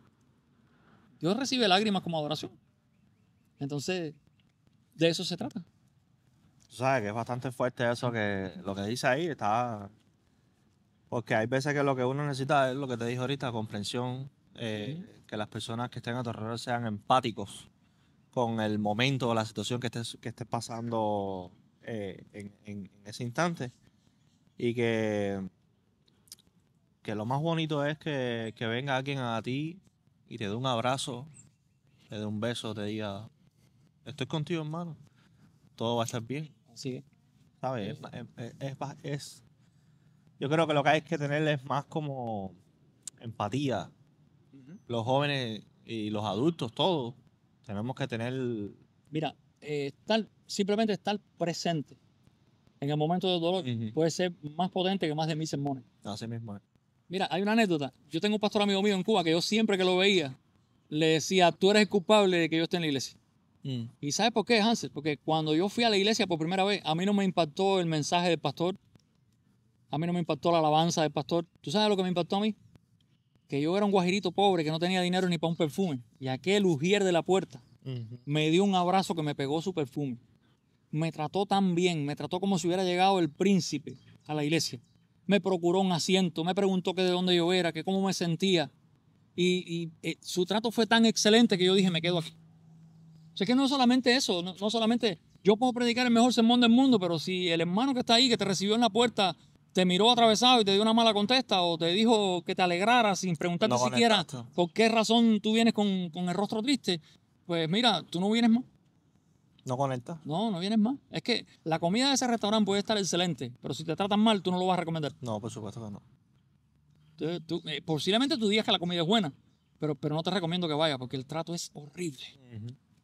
Dios recibe lágrimas como adoración. Entonces, de eso se trata. Tú sabes que es bastante fuerte eso que lo que dice ahí está. Porque hay veces que lo que uno necesita es lo que te dije ahorita, comprensión, que las personas que estén a tu alrededor sean empáticos con el momento o la situación que estés pasando en ese instante. Y que lo más bonito es que venga alguien a ti y te dé un abrazo, te dé un beso, te diga, estoy contigo, hermano, todo va a estar bien. Así es. ¿Sabes? Yo creo que lo que hay que tener es más como empatía. Los jóvenes y los adultos, todos, tenemos que tener... Mira, simplemente estar presente en el momento del dolor puede ser más potente que más de 1000 sermones. Así mismo es. Mira, hay una anécdota. Yo tengo un pastor amigo mío en Cuba que yo siempre que lo veía le decía, tú eres el culpable de que yo esté en la iglesia. ¿Y sabes por qué, Hansel? Porque cuando yo fui a la iglesia por primera vez, a mí no me impactó el mensaje del pastor. A mí no me impactó la alabanza del pastor. ¿Tú sabes lo que me impactó a mí? Que yo era un guajirito pobre que no tenía dinero ni para un perfume. Y aquel ujier de la puerta me dio un abrazo que me pegó su perfume. Me trató tan bien, me trató como si hubiera llegado el príncipe a la iglesia. Me procuró un asiento, me preguntó que de dónde yo era, que cómo me sentía. Y su trato fue tan excelente que yo dije, me quedo aquí. O sea que no solamente eso, no solamente yo puedo predicar el mejor sermón del mundo, pero si el hermano que está ahí, que te recibió en la puerta, te miró atravesado y te dio una mala contesta o te dijo que te alegraras sin preguntarte siquiera por qué razón tú vienes con el rostro triste, pues mira, tú no vienes más. ¿No conectas? No vienes más. Es que la comida de ese restaurante puede estar excelente, pero si te tratan mal, tú no lo vas a recomendar. No, por supuesto que no. Entonces, posiblemente tú digas que la comida es buena, pero no te recomiendo que vayas porque el trato es horrible.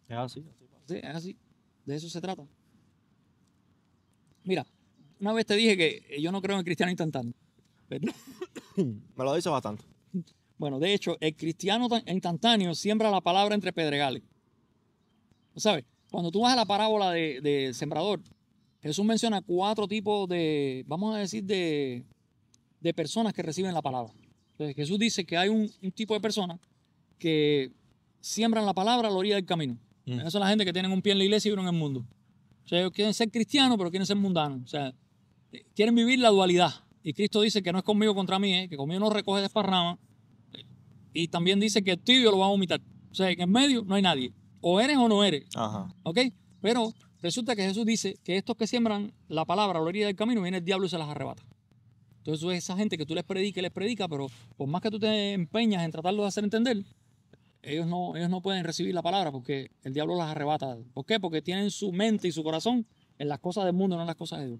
Es así. Sí, es así. De eso se trata. Mira, una vez te dije que yo no creo en el cristiano instantáneo, ¿verdad? Me lo dice bastante. Bueno, de hecho, el cristiano instantáneo siembra la palabra entre pedregales. ¿Sabes? Cuando tú vas a la parábola del sembrador, Jesús menciona 4 tipos de, vamos a decir, de personas que reciben la palabra. Entonces, Jesús dice que hay un tipo de personas que siembran la palabra a la orilla del camino. Esas son la gente que tienen un pie en la iglesia y uno en el mundo. O sea, ellos quieren ser cristianos, pero quieren ser mundanos. O sea, quieren vivir la dualidad. Y Cristo dice que no es conmigo contra mí, que conmigo no recoge desparrama. Y también dice que el tibio lo va a vomitar. O sea, que en medio no hay nadie. O eres o no eres. Ajá. ¿Ok? Pero resulta que Jesús dice que estos que siembran la palabra a la orilla del camino, viene el diablo y se las arrebata. Entonces, tú es esa gente que tú les predica, pero por más que tú te empeñas en tratarlo de hacer entender, ellos no pueden recibir la palabra porque el diablo las arrebata. ¿Por qué? Porque tienen su mente y su corazón en las cosas del mundo, no en las cosas de Dios.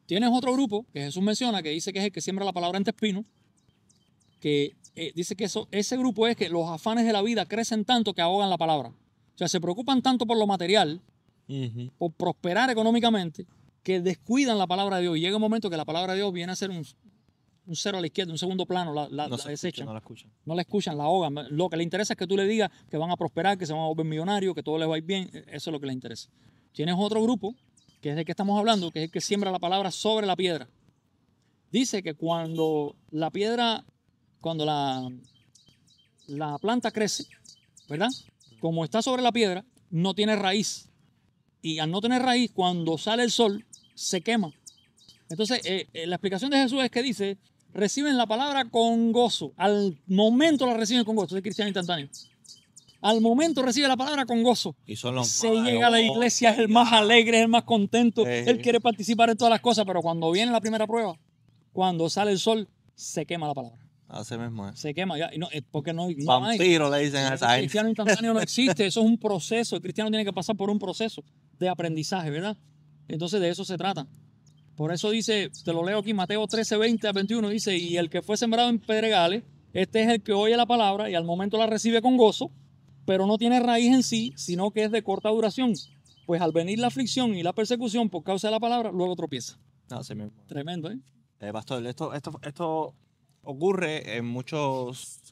Tienes otro grupo que Jesús menciona, que dice que es el que siembra la palabra entre espinos, que dice que ese grupo es que los afanes de la vida crecen tanto que ahogan la palabra. O sea, se preocupan tanto por lo material, por prosperar económicamente, que descuidan la palabra de Dios. Y llega un momento que la palabra de Dios viene a ser un cero a la izquierda, un segundo plano, la desechan. No la escuchan. No la escuchan, la ahogan. Lo que le interesa es que tú le digas que van a prosperar, que se van a volver millonarios, que todo les va a ir bien. Eso es lo que les interesa. Tienes otro grupo, que es del que estamos hablando, que es el que siembra la palabra sobre la piedra. Dice que cuando la piedra, cuando la planta crece, ¿verdad? Como está sobre la piedra, no tiene raíz. Y al no tener raíz, cuando sale el sol, se quema. Entonces, la explicación de Jesús es que dice, reciben la palabra con gozo. Al momento la reciben con gozo. Es cristiano instantáneo. Al momento recibe la palabra con gozo. Y son los Se llega a la iglesia, es el más alegre, es el más contento. Él quiere participar en todas las cosas, pero cuando viene la primera prueba, cuando sale el sol, se quema la palabra. Así mismo es. Se quema ya. Y no, porque no hay. Vampiro le dicen a esa El gente. cristiano instantáneo no existe. Eso es un proceso. El cristiano tiene que pasar por un proceso de aprendizaje, ¿verdad? Entonces de eso se trata. Por eso dice, te lo leo aquí, Mateo 13, 20 a 21, dice, y el que fue sembrado en pedregales, este es el que oye la palabra y al momento la recibe con gozo, pero no tiene raíz en sí, sino que es de corta duración. Pues al venir la aflicción y la persecución por causa de la palabra, luego tropieza. Así mismo. Tremendo, ¿eh? Pastor, esto ocurre en muchas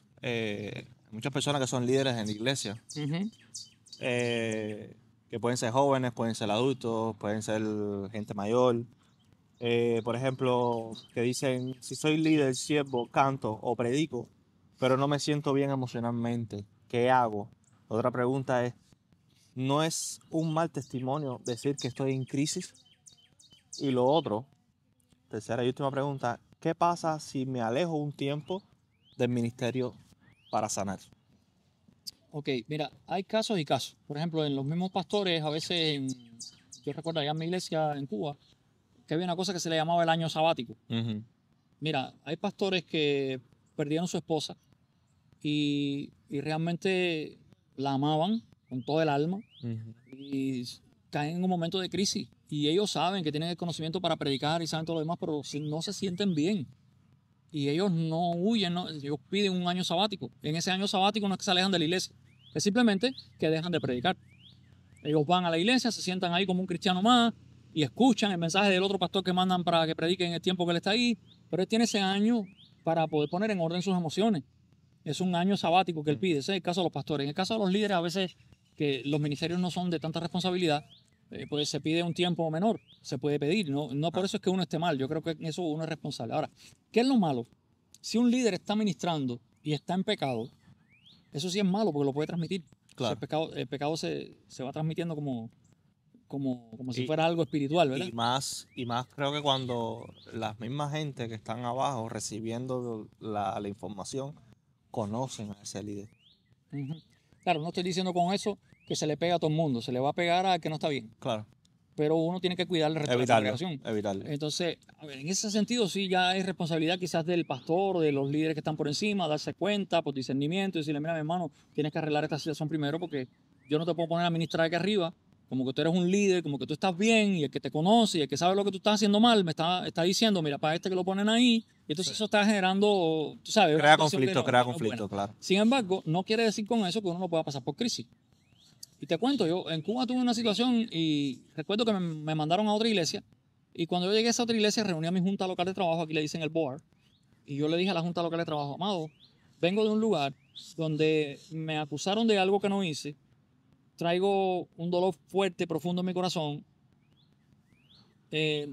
personas que son líderes en la iglesia. Que pueden ser jóvenes, pueden ser adultos, pueden ser gente mayor. Por ejemplo, que dicen, si soy líder, siervo, canto o predico, pero no me siento bien emocionalmente, ¿qué hago? Otra pregunta es, ¿no es un mal testimonio decir que estoy en crisis? Y lo otro, tercera y última pregunta, ¿qué pasa si me alejo un tiempo del ministerio para sanar? Ok, mira, hay casos y casos. Por ejemplo, en los mismos pastores, a veces, yo recuerdo allá en mi iglesia en Cuba, que había una cosa que se le llamaba el año sabático. Mira, hay pastores que perdieron su esposa y realmente la amaban con todo el alma y caen en un momento de crisis. Y ellos saben que tienen el conocimiento para predicar y saben todo lo demás, pero no se sienten bien. Y ellos no huyen, ellos piden un año sabático. En ese año sabático no es que se alejan de la iglesia, es simplemente que dejan de predicar. Ellos van a la iglesia, se sientan ahí como un cristiano más y escuchan el mensaje del otro pastor que mandan para que predique en el tiempo que él está ahí. Pero él tiene ese año para poder poner en orden sus emociones. Es un año sabático que él pide. Ese es el caso de los pastores. En el caso de los líderes, a veces que los ministerios no son de tanta responsabilidad, pues se pide un tiempo menor. Se puede pedir. No por eso es que uno esté mal. Yo creo que en eso uno es responsable. Ahora, ¿qué es lo malo? Si un líder está ministrando y está en pecado, eso sí es malo porque lo puede transmitir. Claro. O sea, el pecado se va transmitiendo como si fuera algo espiritual, ¿verdad? Y más creo que cuando las mismas gente que están abajo recibiendo la información conocen a ese líder. Claro, no estoy diciendo con eso que se le pega a todo el mundo, se le va a pegar al que no está bien. Claro. Pero uno tiene que cuidar el resto de la congregación. Evitarlo. Entonces, a ver, en ese sentido sí ya hay responsabilidad quizás del pastor, de los líderes que están por encima, darse cuenta por discernimiento y decirle, mira, mi hermano, tienes que arreglar esta situación primero porque yo no te puedo poner a ministrar aquí arriba como que tú eres un líder, como que tú estás bien y el que te conoce y el que sabe lo que tú estás haciendo mal me está diciendo, mira, para este que lo ponen ahí, y entonces eso está generando, tú sabes. Crea conflicto, claro. Sin embargo, no quiere decir con eso que uno no pueda pasar por crisis. Y te cuento, yo en Cuba tuve una situación y recuerdo que me mandaron a otra iglesia y cuando yo llegué a esa otra iglesia reuní a mi junta local de trabajo, aquí le dicen el board, y yo le dije a la junta local de trabajo, amado, vengo de un lugar donde me acusaron de algo que no hice, traigo un dolor fuerte, profundo en mi corazón,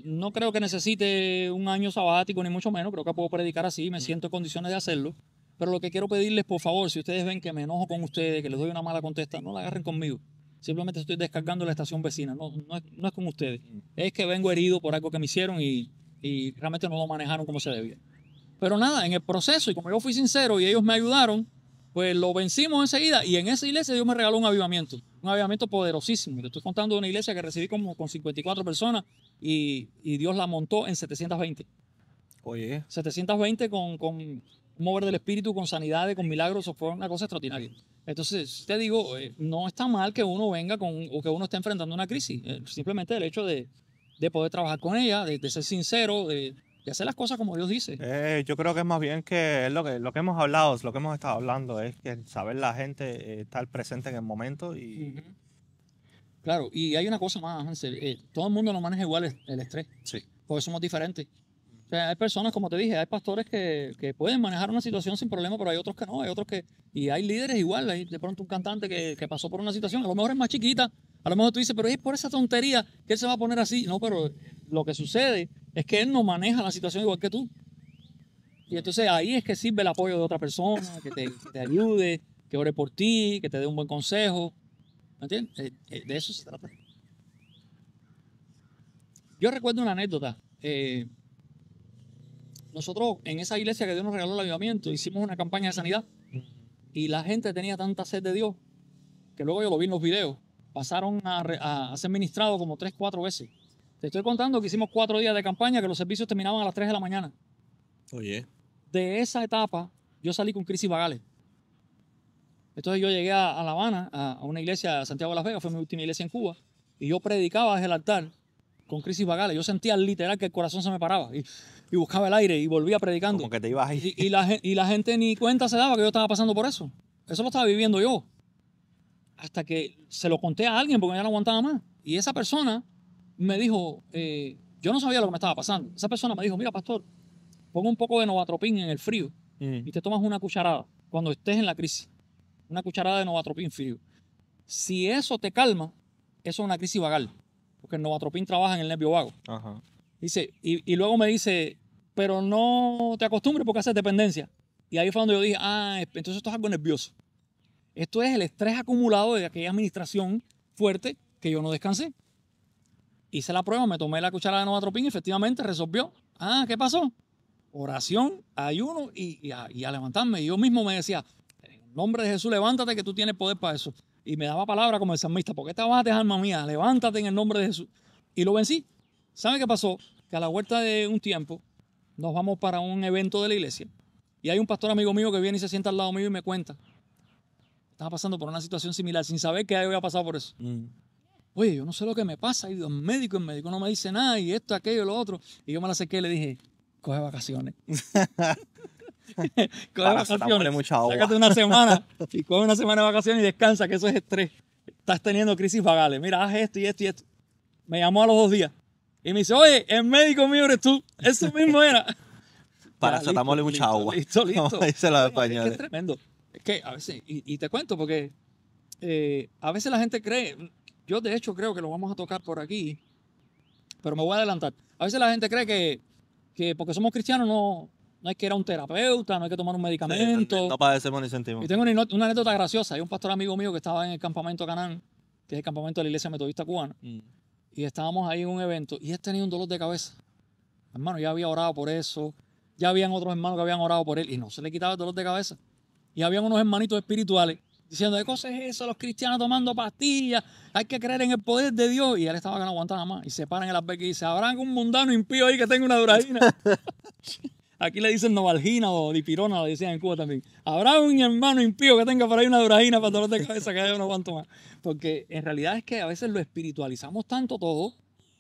No creo que necesite un año sabático, ni mucho menos. Creo que puedo predicar así, me siento en condiciones de hacerlo. Pero lo que quiero pedirles, por favor, si ustedes ven que me enojo con ustedes, que les doy una mala contesta, no la agarren conmigo. Simplemente estoy descargando la estación vecina. No es con ustedes. Es que vengo herido por algo que me hicieron y realmente no lo manejaron como se debía. Pero nada, en el proceso, y como yo fui sincero y ellos me ayudaron, pues lo vencimos enseguida. Y en esa iglesia Dios me regaló un avivamiento poderosísimo. Te estoy contando de una iglesia que recibí como con 54 personas y Dios la montó en 720. Oye. 720 con un mover del espíritu, con sanidades, con milagros. Eso fue una cosa extraordinaria. Entonces, te digo, no está mal que uno venga o que uno esté enfrentando una crisis. Simplemente el hecho de poder trabajar con ella, de ser sincero, de hacer las cosas como Dios dice. Yo creo que es más bien que es lo que hemos hablado, lo que hemos estado hablando, es que saber la gente, estar presente en el momento y... Claro, y hay una cosa más, Hansel, todo el mundo no maneja igual el estrés, Sí. porque somos diferentes. O sea, hay personas, como te dije, hay pastores que pueden manejar una situación sin problema, pero hay otros que no, y hay líderes igual, hay de pronto un cantante que pasó por una situación, a lo mejor es más chiquita, a lo mejor tú dices, pero es por esa tontería que él se va a poner así. No, pero lo que sucede es que él no maneja la situación igual que tú. Y entonces ahí es que sirve el apoyo de otra persona, que te ayude, que ore por ti, que te dé un buen consejo. ¿Me entiendes? De eso se trata. Yo recuerdo una anécdota. Nosotros en esa iglesia que Dios nos regaló el avivamiento hicimos una campaña de sanidad y la gente tenía tanta sed de Dios que luego yo lo vi en los videos. Pasaron a ser ministrados como 3, 4 veces. Te estoy contando que hicimos 4 días de campaña, que los servicios terminaban a las 3 de la mañana. Oye. De esa etapa yo salí con crisis vagales. Entonces yo llegué a La Habana, a una iglesia de Santiago de Las Vegas, fue mi última iglesia en Cuba, y yo predicaba desde el altar con crisis vagales. Yo sentía literal que el corazón se me paraba y buscaba el aire y volvía predicando. Como que te ibas ahí. Y la gente ni cuenta se daba que yo estaba pasando por eso. Eso lo estaba viviendo yo. Hasta que se lo conté a alguien porque ya no aguantaba más. Y esa persona me dijo, yo no sabía lo que me estaba pasando. Esa persona me dijo, mira, pastor, ponga un poco de Novatropin en el frío y te tomas una cucharada cuando estés en la crisis. Una cucharada de Novatropin frío. Si eso te calma, eso es una crisis vagal. Porque el Novatropin trabaja en el nervio vago. Ajá. Dice, y luego me dice, pero no te acostumbres porque haces dependencia. Y ahí fue donde yo dije, entonces esto es algo nervioso. Esto es el estrés acumulado de aquella administración fuerte que yo no descansé. Hice la prueba, me tomé la cucharada de Novatropin y efectivamente resolvió. ¿Qué pasó? Oración, ayuno y a levantarme. Y yo mismo me decía, en el nombre de Jesús, levántate que tú tienes poder para eso. Y me daba palabra como el salmista, ¿por qué te vas a dejar, alma mía? Levántate en el nombre de Jesús. Y lo vencí. ¿Sabe qué pasó? Que a la vuelta de un tiempo nos vamos para un evento de la iglesia y hay un pastor amigo mío que viene y se sienta al lado mío y me cuenta. Estaba pasando por una situación similar sin saber que había pasado por eso. Oye, yo no sé lo que me pasa. Y el médico no me dice nada y esto, aquello, lo otro. Y yo me la acerqué y le dije, coge vacaciones. Coge vacaciones. Mucha agua. Sácate una semana y coge una semana de vacaciones y descansa, que eso es estrés. Estás teniendo crisis vagales. Mira, haz esto y esto y esto. Me llamó a los 2 días y me dice, oye, el médico mío eres tú. Eso mismo era. Paracetamol y mucha agua. Listo. Como dicen los españoles. Es que es tremendo. Es que a veces, y te cuento porque a veces la gente cree, yo de hecho creo que lo vamos a tocar por aquí, pero me voy a adelantar. A veces la gente cree que porque somos cristianos no hay que ir a un terapeuta, no hay que tomar un medicamento. No padecemos ni sentimos. Y tengo una anécdota graciosa. Hay un pastor amigo mío que estaba en el campamento Canaán, que es el campamento de la Iglesia Metodista Cubana. Y estábamos ahí en un evento y él tenía un dolor de cabeza. Hermano, ya había orado por eso. Ya habían otros hermanos que habían orado por él y no se le quitaba el dolor de cabeza. Y habían unos hermanitos espirituales diciendo, ¿qué cosa es eso? Los cristianos tomando pastillas. Hay que creer en el poder de Dios. Y él estaba que no aguantaba más. Y se para en el albergue y dice, ¿habrá algún mundano impío ahí que tenga una duragina? Aquí le dicen novalgina o dipirona, lo decían en Cuba también. ¿Habrá un hermano impío que tenga por ahí una duragina para dolor de cabeza que yo no aguanto más? Porque en realidad es que a veces lo espiritualizamos tanto todo.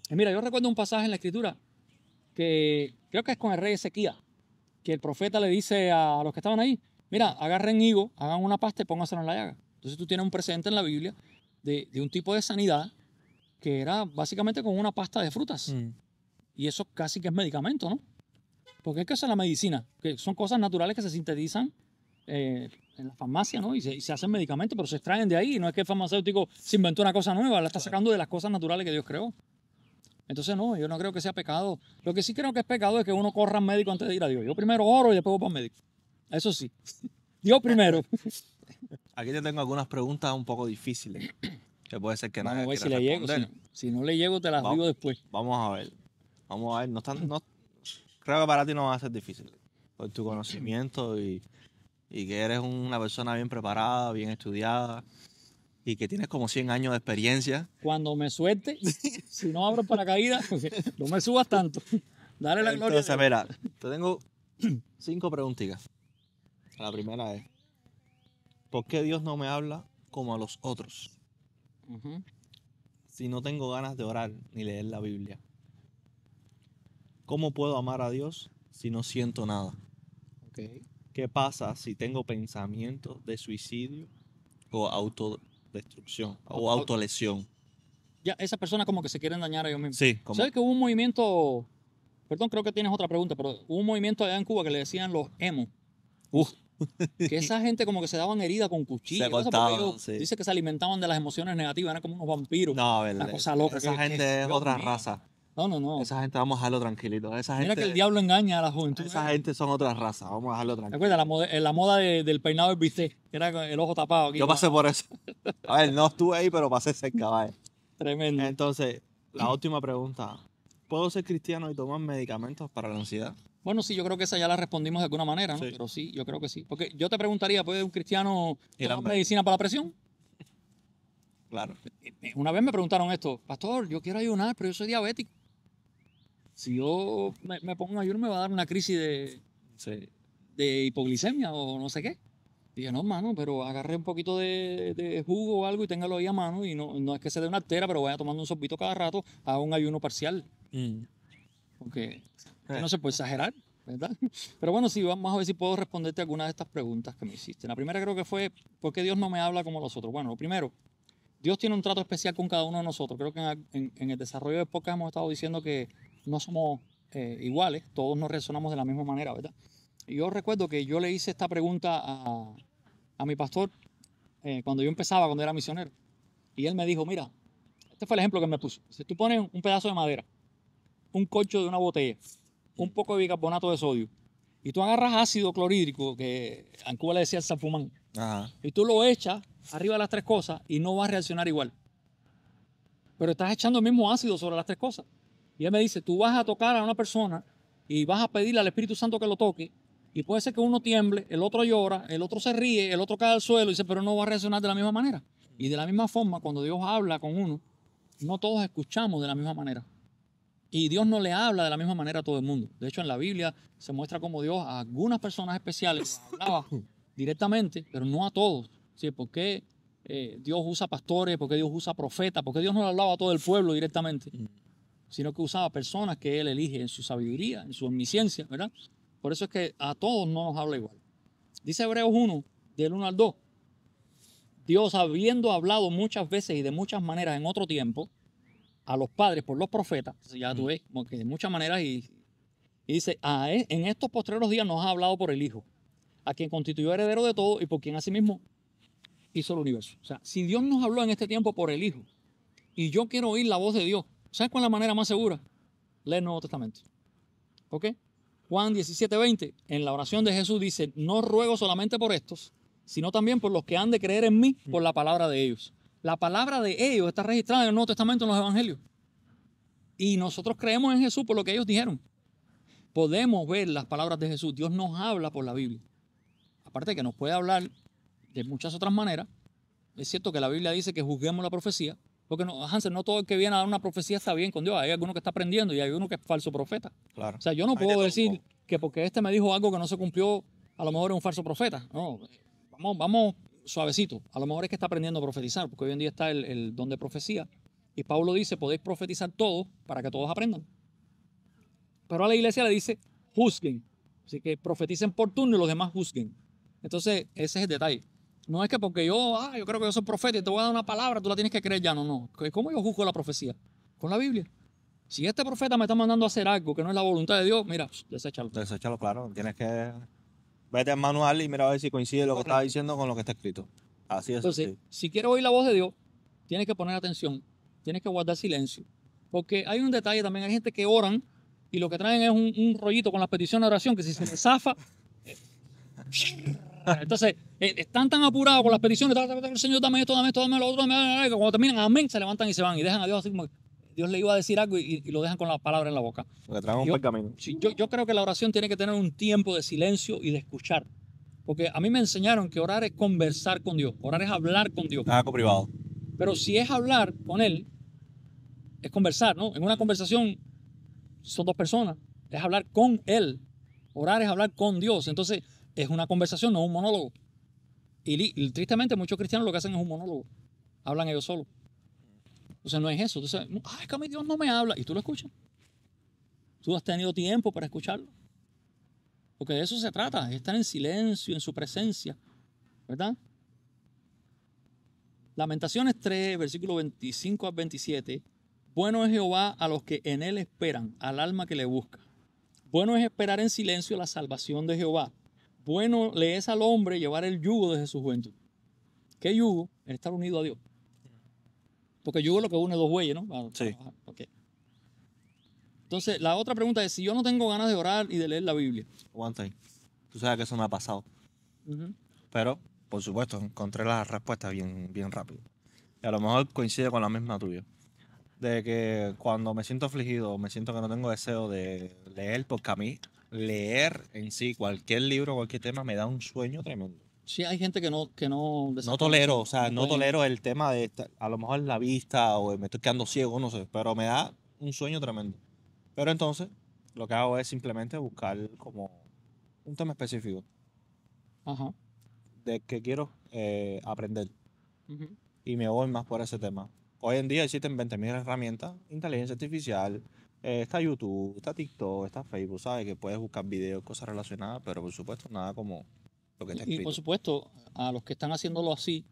Y mira, yo recuerdo un pasaje en la Escritura que creo que es con el rey Ezequías, que el profeta le dice a los que estaban ahí, mira, agarren higo, hagan una pasta y pónganselo en la llaga. Entonces tú tienes un precedente en la Biblia de un tipo de sanidad que era básicamente con una pasta de frutas. Y eso casi que es medicamento, ¿no? Porque es que eso es la medicina, que son cosas naturales que se sintetizan en la farmacia, ¿no? Y se hacen medicamentos, pero se extraen de ahí. No es que el farmacéutico se inventó una cosa nueva, la está sacando de las cosas naturales que Dios creó. Entonces, no, yo no creo que sea pecado. Lo que sí creo que es pecado es que uno corra al médico antes de ir a Dios. Yo primero oro y después voy para el médico. Eso sí. Dios primero. Aquí te tengo algunas preguntas un poco difíciles, que puede ser que Vamos nadie a ver si quiera le llego. responder. Si no le llego, te las Vamos. digo después. Vamos a ver. Creo que para ti no va a ser difícil. Por tu conocimiento y que eres una persona bien preparada, bien estudiada y que tienes como 100 años de experiencia. Cuando me suelte, si no abro paracaídas, no me subas tanto. Dale la gloria. Entonces, mira, te tengo 5 preguntitas. La primera es, ¿por qué Dios no me habla como a los otros? Ujú. Si no tengo ganas de orar ni leer la Biblia. ¿Cómo puedo amar a Dios si no siento nada? Ok. ¿Qué pasa si tengo pensamientos de suicidio o autodestrucción o autolesión? Ya, esas personas como que se quieren dañar a ellos mismos. Sí, como ¿Sabes que hubo un movimiento? Perdón, creo que tienes otra pregunta, pero hubo un movimiento allá en Cuba que le decían los emo. Que esa gente como que se daban herida con cuchillos. Se cortaban, sí. Dice que se alimentaban de las emociones negativas, eran como unos vampiros. No, Una verdad. cosa loca. Esa gente es Dios otra mío. raza. No. Esa gente vamos a dejarlo tranquilito. Esa Mira gente, que el diablo engaña a la juventud. esa gente son otra raza. Vamos a dejarlo ¿Te tranquilo. acuerdas la moda del peinado del bistec? Que era con el ojo tapado aquí. Yo pasé por eso. A ver, no estuve ahí, pero pasé cerca, vaya. Tremendo. Entonces, la última pregunta. ¿Puedo ser cristiano y tomar medicamentos para la ansiedad? Bueno, sí, yo creo que esa ya la respondimos de alguna manera, ¿no? Sí. Pero sí, yo creo que sí. Porque yo te preguntaría, ¿puede un cristiano Ir al tomar médico. medicina para la presión? Claro. Una vez me preguntaron esto, pastor, yo quiero ayunar, pero yo soy diabético. Si yo me pongo en ayuno me va a dar una crisis Sí. de hipoglicemia o no sé qué. Dije, no, hermano, pero agarré un poquito de jugo o algo y téngalo ahí a mano y no es que se dé una artera, pero vaya tomando un sorbito cada rato, haga un ayuno parcial. Porque no se puede exagerar, ¿verdad? Pero bueno, sí, vamos a ver si puedo responderte algunas de estas preguntas que me hiciste. La primera creo que fue, ¿por qué Dios no me habla como los otros? Bueno, lo primero, Dios tiene un trato especial con cada uno de nosotros. Creo que en el desarrollo de podcast hemos estado diciendo que no somos iguales, todos nos resonamos de la misma manera, ¿verdad? Y yo recuerdo que yo le hice esta pregunta a mi pastor cuando yo empezaba, cuando era misionero. Y él me dijo, mira, este fue el ejemplo que me puso. Si tú pones un pedazo de madera, un corcho de una botella, un poco de bicarbonato de sodio, y tú agarras ácido clorhídrico, que en Cuba le decía el salfumán, Ajá. y tú lo echas arriba de las tres cosas y no va a reaccionar igual. Pero estás echando el mismo ácido sobre las tres cosas. Y él me dice, tú vas a tocar a una persona y vas a pedirle al Espíritu Santo que lo toque, y puede ser que uno tiemble, el otro llora, el otro se ríe, el otro cae al suelo y dice, pero no va a reaccionar de la misma manera. Y de la misma forma, cuando Dios habla con uno, no todos escuchamos de la misma manera. Y Dios no le habla de la misma manera a todo el mundo. De hecho, en la Biblia se muestra cómo Dios a algunas personas especiales hablaba directamente, pero no a todos. ¿Sí? ¿Por qué Dios usa pastores? ¿Por qué Dios usa profetas? ¿Por qué Dios no le hablaba a todo el pueblo directamente? Sino que usaba personas que Él elige en su sabiduría, en su omnisciencia, ¿verdad? Por eso es que a todos no nos habla igual. Dice Hebreos 1, del 1 al 2. Dios, habiendo hablado muchas veces y de muchas maneras en otro tiempo, a los padres por los profetas, ya tú ves, como que de muchas maneras, y dice, en estos postreros días nos ha hablado por el Hijo, a quien constituyó heredero de todo y por quien asimismo hizo el universo. O sea, si Dios nos habló en este tiempo por el Hijo, y yo quiero oír la voz de Dios, ¿sabes cuál es la manera más segura? Lee el Nuevo Testamento. ¿Ok? Juan 17:20, en la oración de Jesús dice, no ruego solamente por estos, sino también por los que han de creer en mí por la palabra de ellos. La palabra de ellos está registrada en el Nuevo Testamento, en los Evangelios. Y nosotros creemos en Jesús por lo que ellos dijeron. Podemos ver las palabras de Jesús. Dios nos habla por la Biblia. Aparte de que nos puede hablar de muchas otras maneras. Es cierto que la Biblia dice que juzguemos la profecía. Porque no, Hansel, no todo el que viene a dar una profecía está bien con Dios. Hay alguno que está aprendiendo y hay uno que es falso profeta. Claro. O sea, yo no Hay de puedo todo un decir poco. que porque este me dijo algo que no se cumplió, a lo mejor es un falso profeta. No, vamos suavecito. A lo mejor es que está aprendiendo a profetizar, porque hoy en día está el don de profecía. Y Pablo dice, podéis profetizar todo para que todos aprendan. Pero a la iglesia le dice, juzguen. Así que profeticen por turno y los demás juzguen. Entonces, ese es el detalle. No es que porque yo creo que yo soy profeta y te voy a dar una palabra, tú la tienes que creer ya. No. ¿Cómo yo juzgo la profecía? Con la Biblia. Si este profeta me está mandando a hacer algo que no es la voluntad de Dios, mira, deséchalo. Deséchalo, claro. Tienes que... Vete al manual y mira a ver si coincide lo que estaba diciendo con lo que está escrito. Así es. Entonces, Sí. si quieres oír la voz de Dios, tienes que poner atención, tienes que guardar silencio, Porque hay un detalle también, hay gente que oran y lo que traen es un rollito con las peticiones de oración que si se les zafa, entonces están tan apurados con las peticiones, Señor, dame esto, dame esto, dame lo otro, que cuando terminan, amén, se levantan y se van y dejan a Dios así como que Dios le iba a decir algo y lo dejan con la palabra en la boca. Porque traen un pergamino. Sí, yo creo que la oración tiene que tener un tiempo de silencio y de escuchar. Porque a mí me enseñaron que orar es conversar con Dios, orar es hablar con Dios. Algo privado. Pero si es hablar con Él, es conversar, ¿no? En una conversación son dos personas, es hablar con Él. Orar es hablar con Dios. Entonces es una conversación, no un monólogo. Y tristemente muchos cristianos lo que hacen es un monólogo. Hablan ellos solos. Entonces no es eso. Entonces, es que a mí Dios no me habla. Y tú lo escuchas. Tú has tenido tiempo para escucharlo. Porque de eso se trata, es estar en silencio, en su presencia. ¿Verdad? Lamentaciones 3, versículo 25 al 27. Bueno es Jehová a los que en él esperan, al alma que le busca. Bueno es esperar en silencio la salvación de Jehová. Bueno le es al hombre llevar el yugo desde su juventud. ¿Qué yugo? El estar unido a Dios. Porque yugo es lo que une dos bueyes, ¿no? Sí. Okay. Entonces, la otra pregunta es, si yo no tengo ganas de orar y de leer la Biblia. One thing. Tú sabes que eso me ha pasado. Pero, por supuesto, encontré la respuesta bien rápido. Y a lo mejor coincide con la misma tuya. De que cuando me siento afligido, me siento que no tengo deseo de leer, porque a mí leer en sí, cualquier libro, cualquier tema, me da un sueño tremendo. Sí, hay gente que no No tolero, o sea, no tolero el tema de a lo mejor la vista o me estoy quedando ciego, no sé, pero me da un sueño tremendo. Pero entonces, lo que hago es simplemente buscar como un tema específico Ajá. de que quiero aprender Uh-huh. y me voy más por ese tema. Hoy en día existen 20.000 herramientas, inteligencia artificial, está YouTube, está TikTok, está Facebook, ¿sabes? Que puedes buscar videos, cosas relacionadas, pero por supuesto nada como lo que está Y escrito. por supuesto, a los que están haciéndolo así,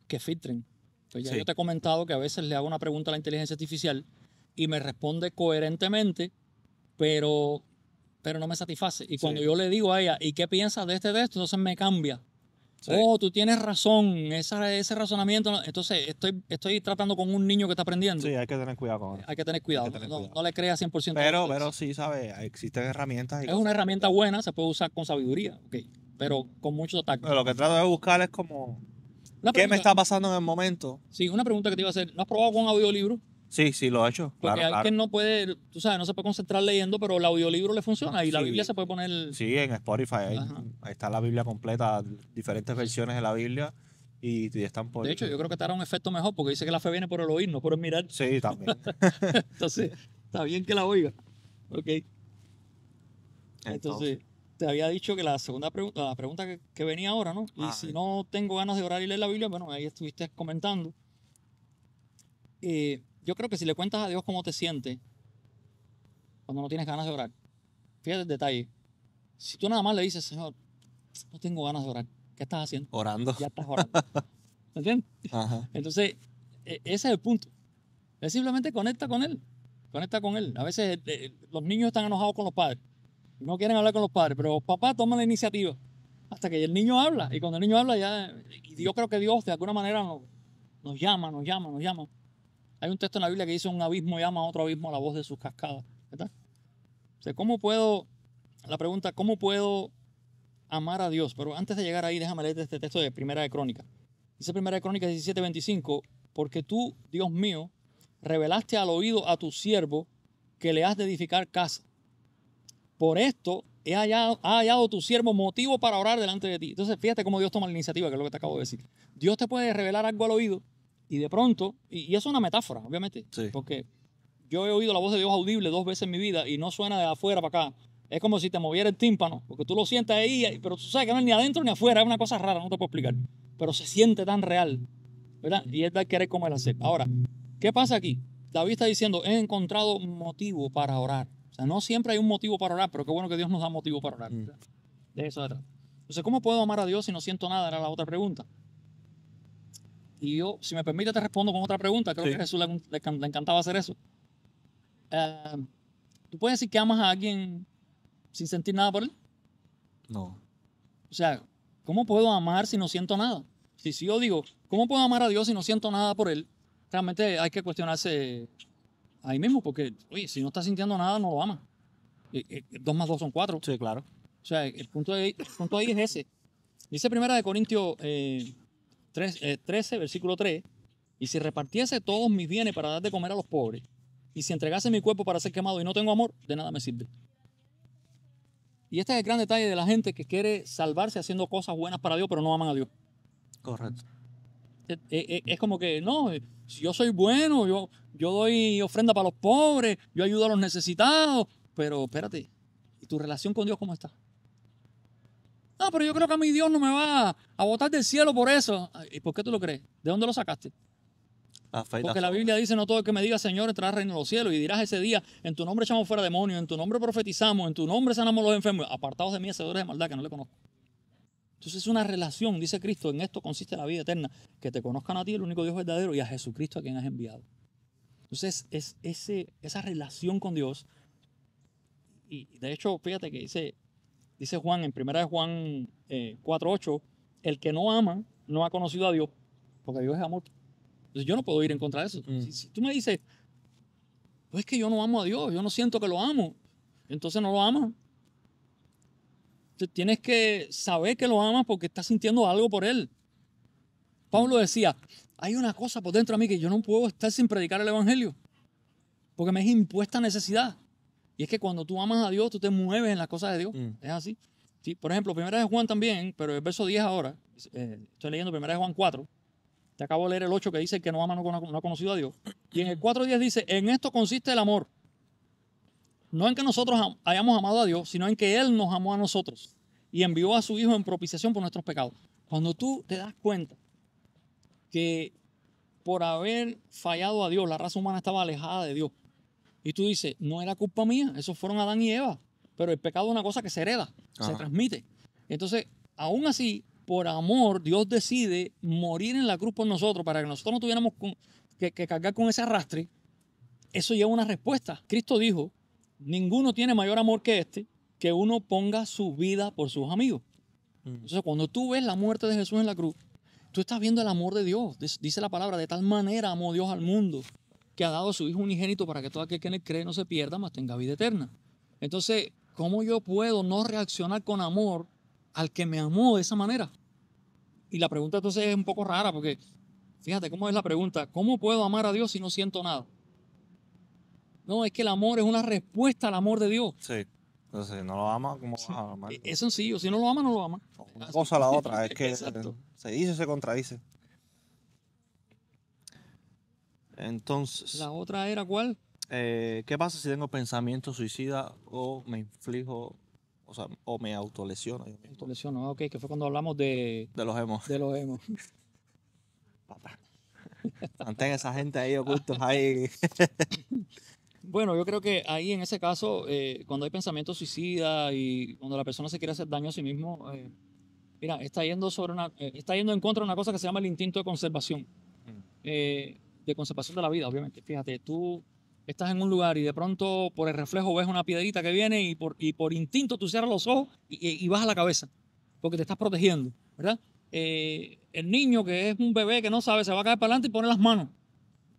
que filtren. Pues ya Sí. yo te he comentado que a veces le hago una pregunta a la inteligencia artificial y me responde coherentemente, pero no me satisface. Y cuando Sí. yo le digo a ella, ¿y qué piensas de esto? Entonces me cambia. Sí. Oh, tú tienes razón, ese razonamiento. Entonces estoy tratando con un niño que está aprendiendo. Sí, hay que tener cuidado con eso. Hay que tener cuidado. Hay que tener No, cuidado. no le creas 100%. Pero sí, ¿sabes? Existen herramientas y es cosas. una herramienta buena, se puede usar con sabiduría, okay, pero con mucho tacto. Pero lo que trato de buscar es como, Una ¿qué me pregunta- está pasando en el momento? Sí, una pregunta que te iba a hacer. ¿No has probado con audiolibro? Sí, lo he hecho. Porque Claro, hay claro. quien no puede, tú sabes, no se puede concentrar leyendo, pero el audiolibro le funciona y la Sí. Biblia se puede poner. Sí, en Spotify Ajá. ahí está la Biblia completa, diferentes versiones de la Biblia y están por... De hecho, yo creo que te hará un efecto mejor porque dice que la fe viene por el oír, no por el mirar. Sí, también. Entonces, está bien que la oiga. Ok. Entonces, te había dicho que la segunda pregunta, la pregunta que venía ahora, ¿no? Y si no tengo ganas de orar y leer la Biblia, bueno, ahí estuviste comentando. Yo creo que si le cuentas a Dios cómo te sientes cuando no tienes ganas de orar, fíjate el detalle. Si tú nada más le dices, Señor, no tengo ganas de orar, ¿qué estás haciendo? Orando. Ya estás orando. ¿Me entiendes? Ajá. Entonces, ese es el punto. Es simplemente conecta con Él. Conecta con Él. A veces los niños están enojados con los padres. No quieren hablar con los padres, pero papá toma la iniciativa. Hasta que el niño habla. Y cuando el niño habla ya... Y yo creo que Dios de alguna manera nos llama. Hay un texto en la Biblia que dice: un abismo llama a otro abismo a la voz de sus cascadas. ¿Verdad? O sea, la pregunta, ¿cómo puedo amar a Dios? Pero antes de llegar ahí, déjame leer este texto de Primera de Crónicas. Dice Primera de Crónicas 17:25, porque tú, Dios mío, revelaste al oído a tu siervo que le has de edificar casa. Por esto ha hallado tu siervo motivo para orar delante de ti. Entonces, fíjate cómo Dios toma la iniciativa, que es lo que te acabo de decir. Dios te puede revelar algo al oído y de pronto, y eso es una metáfora, obviamente, Sí. porque yo he oído la voz de Dios audible 2 veces en mi vida y no suena de afuera para acá. Es como si te moviera el tímpano, porque tú lo sientes ahí, pero tú sabes que no es ni adentro ni afuera, es una cosa rara, no te puedo explicar. Pero se siente tan real, ¿verdad? Y es dar querer como el hacer. Ahora, ¿qué pasa aquí? David está diciendo, he encontrado motivo para orar. O sea, no siempre hay un motivo para orar, pero qué bueno que Dios nos da motivo para orar. De eso se trata. Entonces, ¿cómo puedo amar a Dios si no siento nada? Era la otra pregunta. Y yo, si me permite, te respondo con otra pregunta. Creo que a Jesús le encantaba hacer eso. ¿Tú puedes decir que amas a alguien sin sentir nada por él? No. O sea, ¿cómo puedo amar si no siento nada? Si yo digo, ¿cómo puedo amar a Dios si no siento nada por él? Realmente hay que cuestionarse ahí mismo, porque, oye, si no estás sintiendo nada, no lo amas. 2 más 2 son 4. Sí, claro. O sea, el punto ahí es ese. Dice 1 Corintios 13, versículo 3, y si repartiese todos mis bienes para dar de comer a los pobres, y si entregase mi cuerpo para ser quemado y no tengo amor, de nada me sirve. Y este es el gran detalle de la gente que quiere salvarse haciendo cosas buenas para Dios, pero no aman a Dios. Correcto. Es como que, no, si yo soy bueno, yo doy ofrenda para los pobres, yo ayudo a los necesitados, pero espérate, ¿y tu relación con Dios cómo está? No, pero yo creo que a mi Dios no me va a botar del cielo por eso. ¿Y por qué tú lo crees? ¿De dónde lo sacaste? Porque la Biblia dice, no todo el que me diga Señor entrará al reino de los cielos, y dirás ese día, en tu nombre echamos fuera demonios, en tu nombre profetizamos, en tu nombre sanamos a los enfermos, apartados de mí, hacedores de maldad, que no le conozco. Entonces es una relación, dice Cristo, en esto consiste la vida eterna, que te conozcan a ti, el único Dios verdadero, y a Jesucristo a quien has enviado. Entonces es esa relación con Dios, y de hecho, fíjate que dice Juan, en 1 Juan 4:8, el que no ama no ha conocido a Dios, porque Dios es amor. Entonces yo no puedo ir en contra de eso. Si tú me dices, pues es que yo no amo a Dios, yo no siento que lo amo, entonces no lo amas. Entonces tienes que saber que lo amas porque estás sintiendo algo por Él. Pablo decía, hay una cosa por dentro de mí que yo no puedo estar sin predicar el Evangelio, porque me es impuesta necesidad. Y es que cuando tú amas a Dios, tú te mueves en las cosas de Dios. Es así. Sí, por ejemplo, 1 Juan también, pero el verso 10 ahora, estoy leyendo 1 Juan 4, te acabo de leer el 8 que dice que no ama no ha conocido a Dios. Y en el 4:10 dice, en esto consiste el amor. No en que nosotros hayamos amado a Dios, sino en que Él nos amó a nosotros y envió a su Hijo en propiciación por nuestros pecados. Cuando tú te das cuenta que por haber fallado a Dios, la raza humana estaba alejada de Dios, y tú dices, no era culpa mía, esos fueron Adán y Eva, pero el pecado es una cosa que se hereda, se transmite. Entonces, aún así, por amor, Dios decide morir en la cruz por nosotros para que nosotros no tuviéramos que cargar con ese arrastre. Eso lleva una respuesta. Cristo dijo, ninguno tiene mayor amor que este, que uno ponga su vida por sus amigos. Entonces, cuando tú ves la muerte de Jesús en la cruz, tú estás viendo el amor de Dios. Dice la palabra, de tal manera amó Dios al mundo, que ha dado a su Hijo unigénito para que todo aquel que en él cree no se pierda, mas tenga vida eterna. Entonces, ¿cómo yo puedo no reaccionar con amor al que me amó de esa manera? Y la pregunta entonces es un poco rara, porque fíjate cómo es la pregunta. ¿Cómo puedo amar a Dios si no siento nada? No, es que el amor es una respuesta al amor de Dios. Sí. Entonces, si no lo ama, ¿cómo vas a amar? Es sencillo. Si no lo ama, no lo ama. Una cosa a la otra. Es que Exacto. se dice, se contradice. Entonces, La otra era ¿cuál? ¿qué pasa si tengo pensamiento suicida o me inflijo, o sea, o me autolesiono? yo mismo? Autolesiono, ok, que fue cuando hablamos de De los hemos. los hemos. Mantén a esa gente ahí ocultos ahí. Bueno, yo creo que ahí en ese caso, cuando hay pensamiento suicida y cuando la persona se quiere hacer daño a sí mismo, mira, está yendo en contra de una cosa que se llama el instinto de conservación. De conservación de la vida, obviamente. Fíjate, tú estás en un lugar y de pronto por el reflejo ves una piedrita que viene y por instinto tú cierras los ojos y bajas la cabeza, porque te estás protegiendo, ¿verdad? El niño que es un bebé que no sabe, se va a caer para adelante y pone las manos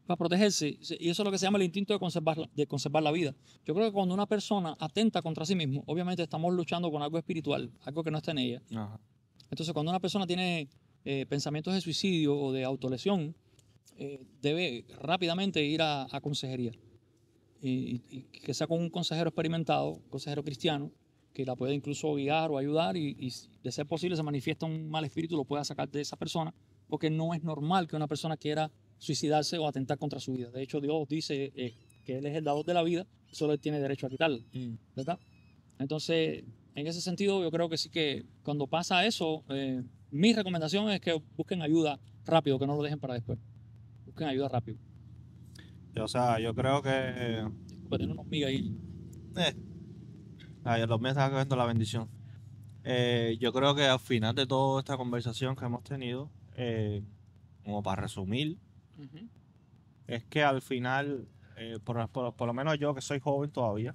para protegerse. Y eso es lo que se llama el instinto de conservar la vida. Yo creo que cuando una persona atenta contra sí mismo, obviamente estamos luchando con algo espiritual, algo que no está en ella. Ajá. Entonces, cuando una persona tiene pensamientos de suicidio o de autolesión, debe rápidamente ir a consejería. Y que sea con un consejero experimentado, un consejero cristiano, que la pueda incluso guiar o ayudar y de ser posible se manifiesta un mal espíritu, lo pueda sacar de esa persona, porque no es normal que una persona quiera suicidarse o atentar contra su vida. De hecho, Dios dice que Él es el dador de la vida, solo Él tiene derecho a quitarla, ¿verdad? Entonces, en ese sentido, yo creo que sí que cuando pasa eso, mi recomendación es que busquen ayuda rápido, que no lo dejen para después. Busquen ayuda rápido. O sea, yo creo que Pues tener unos migas ahí. los míos están cogiendo la bendición. Yo creo que al final de toda esta conversación que hemos tenido, como para resumir, es que al final, por lo menos yo que soy joven todavía,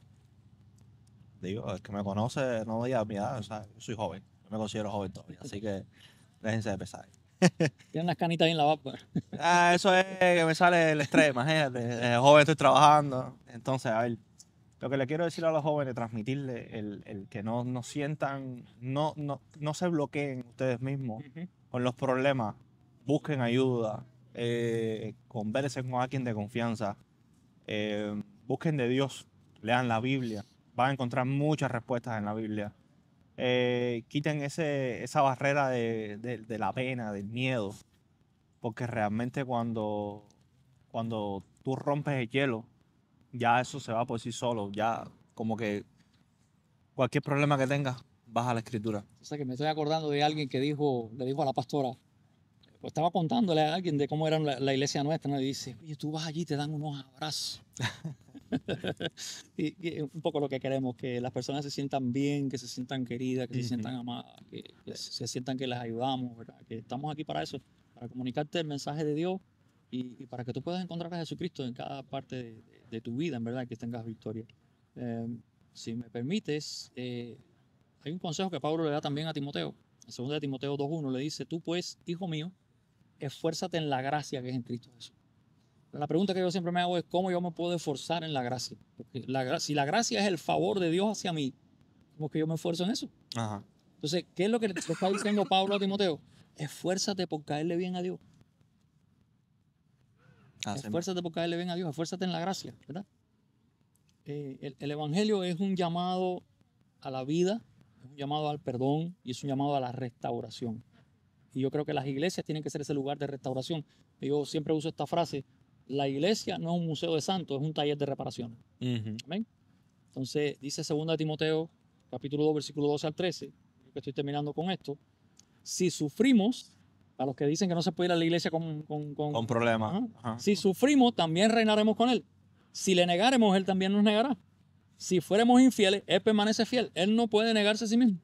digo, el que me conoce no diga mi edad, o sea, yo soy joven, yo me considero joven todavía, así que déjense de pesar. Tiene unas canitas bien lavadas. Eso es que me sale el estrés, imagínate. De joven estoy trabajando. Entonces, a ver, lo que le quiero decir a los jóvenes, transmitirle el que no sientan, no se bloqueen ustedes mismos con los problemas. Busquen ayuda, conversen con alguien de confianza, busquen de Dios, lean la Biblia. Van a encontrar muchas respuestas en la Biblia. Quiten esa barrera de la pena, del miedo, porque realmente cuando tú rompes el hielo, ya eso se va por sí solo, ya como que cualquier problema que tengas, vas a la escritura. O sea, que me estoy acordando de alguien que le dijo a la pastora, pues estaba contándole a alguien de cómo era la iglesia nuestra, ¿no? Y dice, oye, tú vas allí y te dan unos abrazos. y un poco lo que queremos, que las personas se sientan bien, que se sientan queridas, que se sientan amadas, que se sientan que las ayudamos, ¿verdad? Que estamos aquí para eso, para comunicarte el mensaje de Dios y para que tú puedas encontrar a Jesucristo en cada parte de tu vida, en verdad, que tengas victoria. Si me permites, hay un consejo que Pablo le da también a Timoteo. En 2 de Timoteo 2.1 le dice, tú pues, hijo mío, esfuérzate en la gracia que es en Cristo Jesús. La pregunta que yo siempre me hago es cómo yo me puedo esforzar en la gracia. Porque si la gracia es el favor de Dios hacia mí, ¿cómo es que yo me esfuerzo en eso? Ajá. Entonces, ¿qué es lo que le está diciendo Pablo a Timoteo? Esfuérzate por caerle bien a Dios. Esfuérzate por caerle bien a Dios. Esfuérzate en la gracia, ¿verdad? El Evangelio es un llamado a la vida, es un llamado al perdón y es un llamado a la restauración. Y yo creo que las iglesias tienen que ser ese lugar de restauración. Yo siempre uso esta frase, la iglesia no es un museo de santos, es un taller de reparación. Amén. Entonces dice 2 Timoteo, capítulo 2, versículo 12 al 13, yo que estoy terminando con esto, si sufrimos, a los que dicen que no se puede ir a la iglesia Con problemas. si sufrimos, también reinaremos con él. Si le negaremos, él también nos negará. Si fuéramos infieles, él permanece fiel. Él no puede negarse a sí mismo.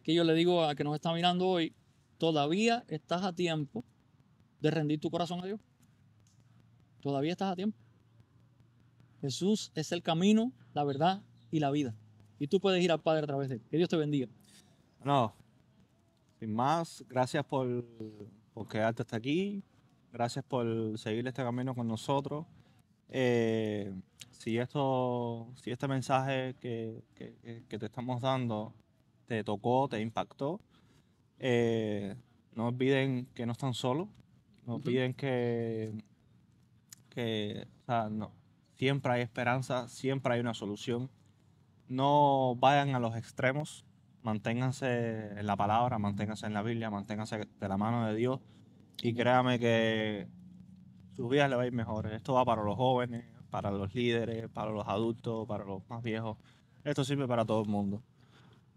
Que yo le digo a que nos está mirando hoy, todavía estás a tiempo de rendir tu corazón a Dios. Todavía estás a tiempo. Jesús es el camino, la verdad y la vida. Y tú puedes ir al Padre a través de él. Que Dios te bendiga. No, sin más, gracias por quedarte hasta aquí. Gracias por seguir este camino con nosotros. Si este mensaje que te estamos dando te tocó, te impactó, no olviden que no están solos. No olviden o sea, no, siempre hay esperanza, siempre hay una solución. No vayan a los extremos. Manténganse en la palabra, manténganse en la Biblia, manténganse de la mano de Dios. Y créame que sus vidas le va a ir mejor. Esto va para los jóvenes, para los líderes, para los adultos, para los más viejos. Esto sirve para todo el mundo.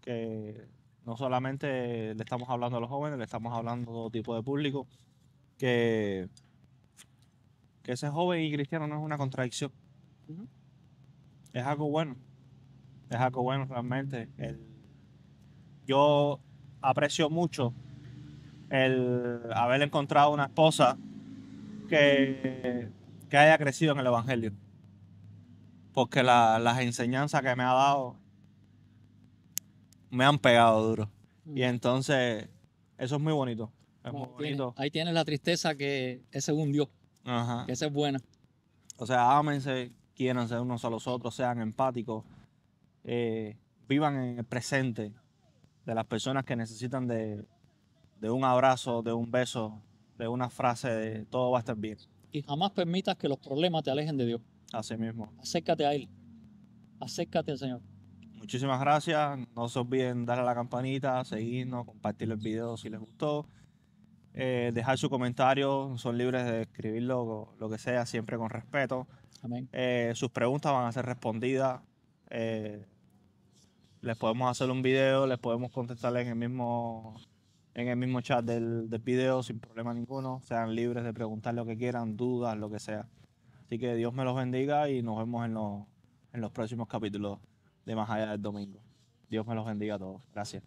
Que no solamente le estamos hablando a los jóvenes, le estamos hablando a todo tipo de público. Que ser joven y cristiano no es una contradicción. Es algo bueno. Es algo bueno realmente. Yo aprecio mucho el haber encontrado una esposa que haya crecido en el Evangelio. Porque las enseñanzas que me ha dado me han pegado duro. Y entonces, eso es muy bonito. Es muy bonito. Ahí tienes la tristeza que es según Dios. Ajá. Que esa es buena. O sea, ámense, quiéranse unos a los otros, sean empáticos, vivan en el presente de las personas que necesitan de un abrazo, de un beso, de una frase de todo va a estar bien. Y jamás permitas que los problemas te alejen de Dios. Así mismo. Acércate a Él. Acércate al Señor. Muchísimas gracias. No se olviden darle a la campanita, seguirnos, compartir el video si les gustó. Dejar su comentario. Son libres de escribirlo, lo que sea, siempre con respeto. Amén. Sus preguntas van a ser respondidas. Les podemos hacer un video, les podemos contestar en el mismo chat del video sin problema ninguno. Sean libres de preguntar lo que quieran, dudas, lo que sea. Así que Dios me los bendiga y nos vemos en los próximos capítulos de Más Allá del Domingo. Dios me los bendiga a todos. Gracias.